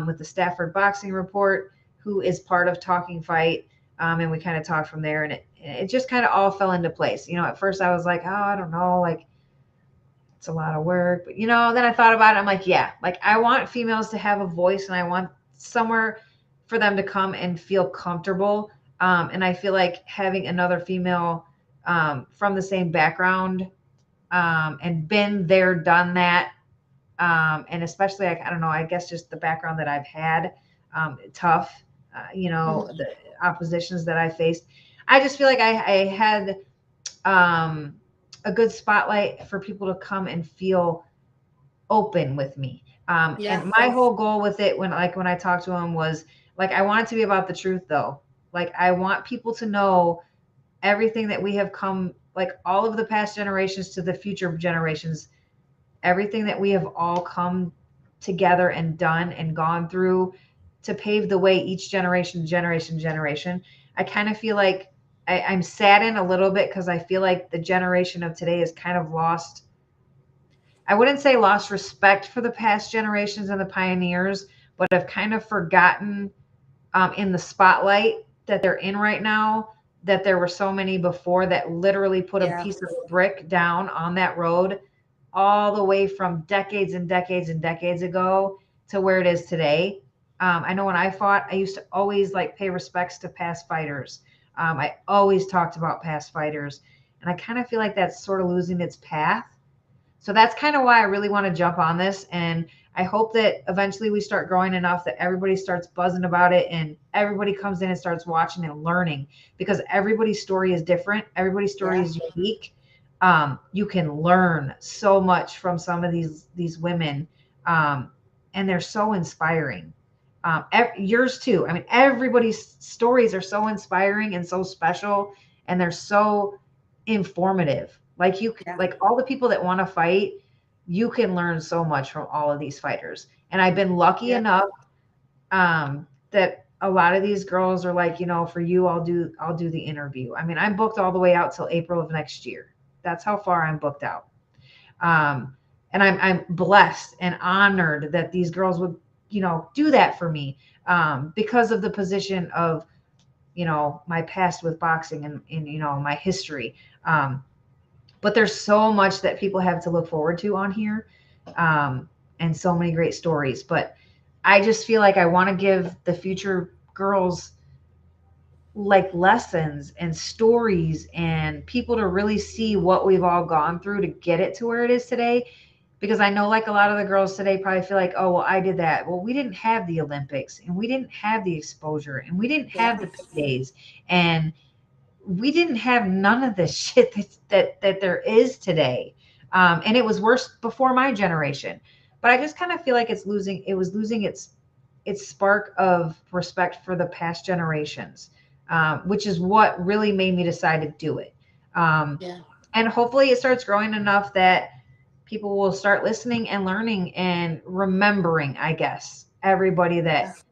with the Stafford Boxing Report, who is part of Talking Fight, and we kind of talked from there, and it just kind of all fell into place. At first I was like, oh, I don't know, like it's a lot of work, but then I thought about it. I'm like, yeah, like I want females to have a voice, and I want somewhere for them to come and feel comfortable. And I feel like having another female from the same background and been there, done that. And especially, like, I don't know, I guess just the background that I've had, tough, Mhm. the oppositions that I faced. I just feel like I had um, a good spotlight for people to come and feel open with me. Yeah, And my whole goal with it, when I talked to him, was like, I want it to be about the truth, though. Like, I want people to know everything that we have come, like all of the past generations to the future generations, everything that we have all come together and done and gone through to pave the way each generation. I kind of feel like I'm saddened a little bit because I feel like the generation of today is kind of lost. I wouldn't say lost respect for the past generations and the pioneers, but have kind of forgotten in the spotlight that they're in right now, that there were so many before that literally put a yeah, piece of brick down on that road all the way from decades and decades and decades ago to where it is today. I know when I fought, I used to always like pay respects to past fighters. I always talked about past fighters, and I kind of feel like that's sort of losing its path. So that's kind of why I really want to jump on this. And I hope that eventually we start growing enough that everybody starts buzzing about it, and everybody comes in and starts watching and learning, because everybody's story is different. Everybody's story yeah, is unique. You can learn so much from some of these women, um, and they're so inspiring. Yours too. I mean, everybody's stories are so inspiring and so special, and they're so informative. Like yeah, like all the people that want to fight, you can learn so much from all of these fighters. And I've been lucky yeah, enough that a lot of these girls are like, for you, I'll do the interview. I mean, I'm booked all the way out till April of next year. That's how far I'm booked out. Um, and I'm blessed and honored that these girls would, do that for me, because of the position of, my past with boxing, and my history. Um, but there's so much that people have to look forward to on here, um, and so many great stories. But I just feel like I want to give the future girls like lessons and stories and people to really see what we've all gone through to get it to where it is today. Because I know, like, a lot of the girls today probably feel like, oh, well, I did that. Well, we didn't have the Olympics, and we didn't have the exposure, and we didn't yeah, have the paydays, and we didn't have none of this shit that there is today. And it was worse before my generation. But I just kind of feel like it was losing its spark of respect for the past generations, which is what really made me decide to do it. Um, yeah, and hopefully it starts growing enough that people will start listening and learning and remembering, I guess, everybody yeah, that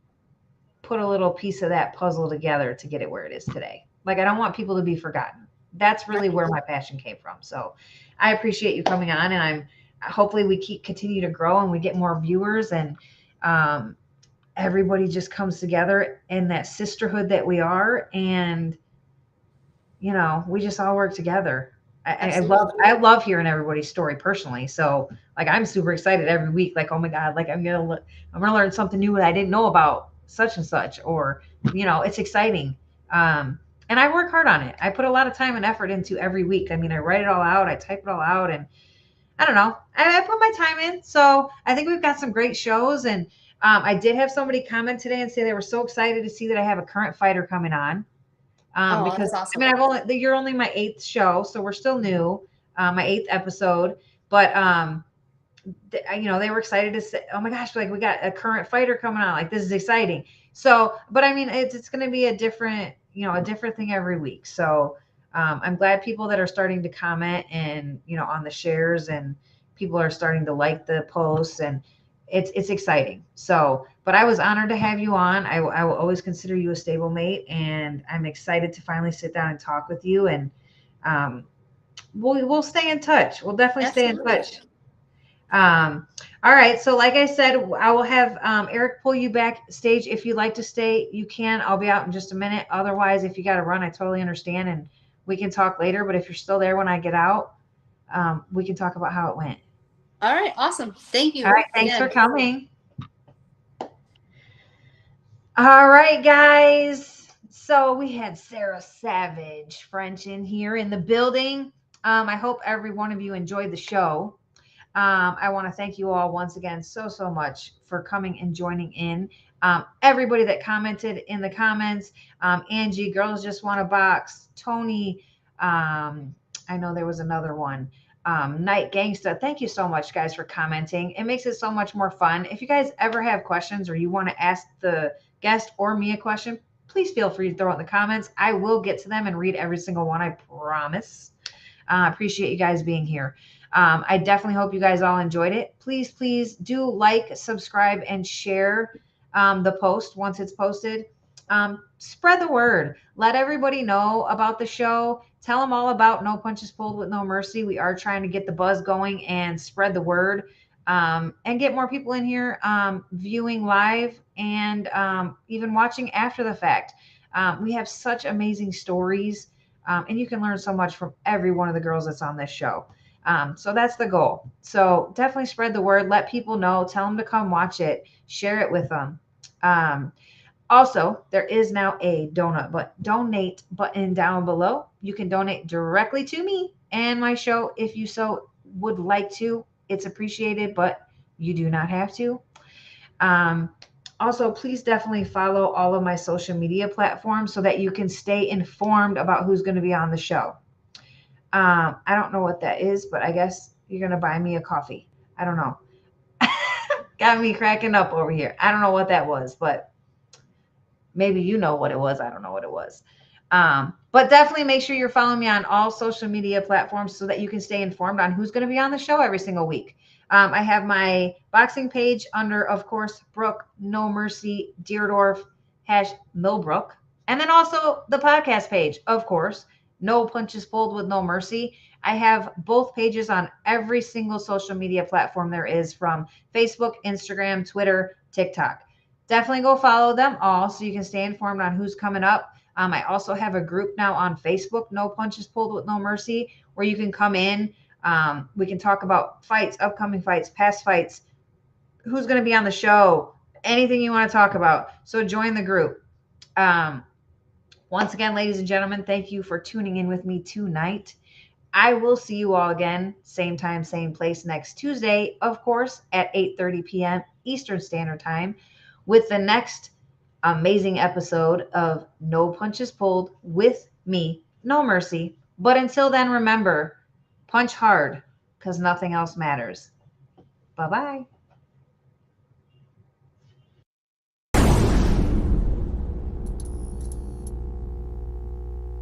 put a little piece of that puzzle together to get it where it is today. Like, I don't want people to be forgotten. That's really right. where my passion came from. So I appreciate you coming on, and I'm hopefully we continue to grow and we get more viewers, and um, everybody just comes together in that sisterhood that we are, and we just all work together. Absolutely. I love hearing everybody's story personally. So like I'm super excited every week. Like, oh my God, like I'm gonna learn something new that I didn't know about such and such, or it's exciting. Um, and I work hard on it. I put a lot of time and effort into every week. I mean, I write it all out, I type it all out, and I don't know. I put my time in. So I think we've got some great shows. And I did have somebody comment today and say they were so excited to see that I have a current fighter coming on. Oh, Because that's I awesome. mean, you're only my eighth show, so we're still new, my eighth episode. But they were excited to say, "Oh my gosh, like we got a current fighter coming on. Like this is exciting." So, but I mean, it's going to be a different thing every week. So, I'm glad people that are starting to comment and on the shares, and people are starting to like the posts, and it's exciting. So, but I was honored to have you on. I will always consider you a stable mate, and I'm excited to finally sit down and talk with you. And um, we'll stay in touch. We'll definitely stay in Absolutely. touch. All right. So, like I said, I will have Eric pull you backstage. If you'd like to stay, you can. I'll be out in just a minute. Otherwise, if you got to run, I totally understand, and we can talk later. But if you're still there when I get out, we can talk about how it went. All right. Awesome. Thank All you right. Thanks for again. coming. All right, guys. So we had Sarah Savage French in here in the building. I hope every one of you enjoyed the show. I want to thank you all once again so much for coming and joining in. Everybody that commented in the comments, Angie, girls just want a box. Tony, I know there was another one. Night Gangsta. Thank you so much, guys, for commenting. It makes it so much more fun. If you guys ever have questions or you want to ask the guest or me a question, please feel free to throw it in the comments. I will get to them and read every single one. I promise. Appreciate you guys being here. I definitely hope you guys all enjoyed it. Please do like, subscribe, and share the post once it's posted. Spread the word. Let everybody know about the show. Tell them all about No Punches Pulled with No Mercy. We are trying to get the buzz going and spread the word, and get more people in here viewing live, and even watching after the fact. We have such amazing stories, and you can learn so much from every one of the girls that's on this show. So that's the goal. So definitely spread the word. Let people know. Tell them to come watch it. Share it with them. Um, Also, there is now a donate button down below. You can donate directly to me and my show if you so would like to. It's appreciated, but you do not have to. Um, Also, please definitely follow all of my social media platforms so that you can stay informed about who's going to be on the show. I don't know what that is, but I guess you're going to buy me a coffee. I don't know. Got me cracking up over here. I don't know what that was, but maybe you know what it was. I don't know what it was. But definitely make sure you're following me on all social media platforms so that you can stay informed on who's going to be on the show every single week. I have my boxing page under, of course, Brooke No Mercy Deerdorf #Millbrook, and then also the podcast page, of course, No Punches Pulled with No Mercy. I have both pages on every single social media platform there is, from Facebook, Instagram, Twitter, TikTok. Definitely go follow them all so you can stay informed on who's coming up. I also have a group now on Facebook, No Punches Pulled with No Mercy, where you can come in. We can talk about fights, upcoming fights, past fights, who's going to be on the show, anything you want to talk about. So join the group. Um, Once again, ladies and gentlemen, thank you for tuning in with me tonight. I will see you all again, same time, same place, next Tuesday, of course, at 8:30 p.m. Eastern Standard Time, with the next amazing episode of No Punches Pulled with me, No Mercy. But until then, remember, punch hard, because nothing else matters. Bye bye.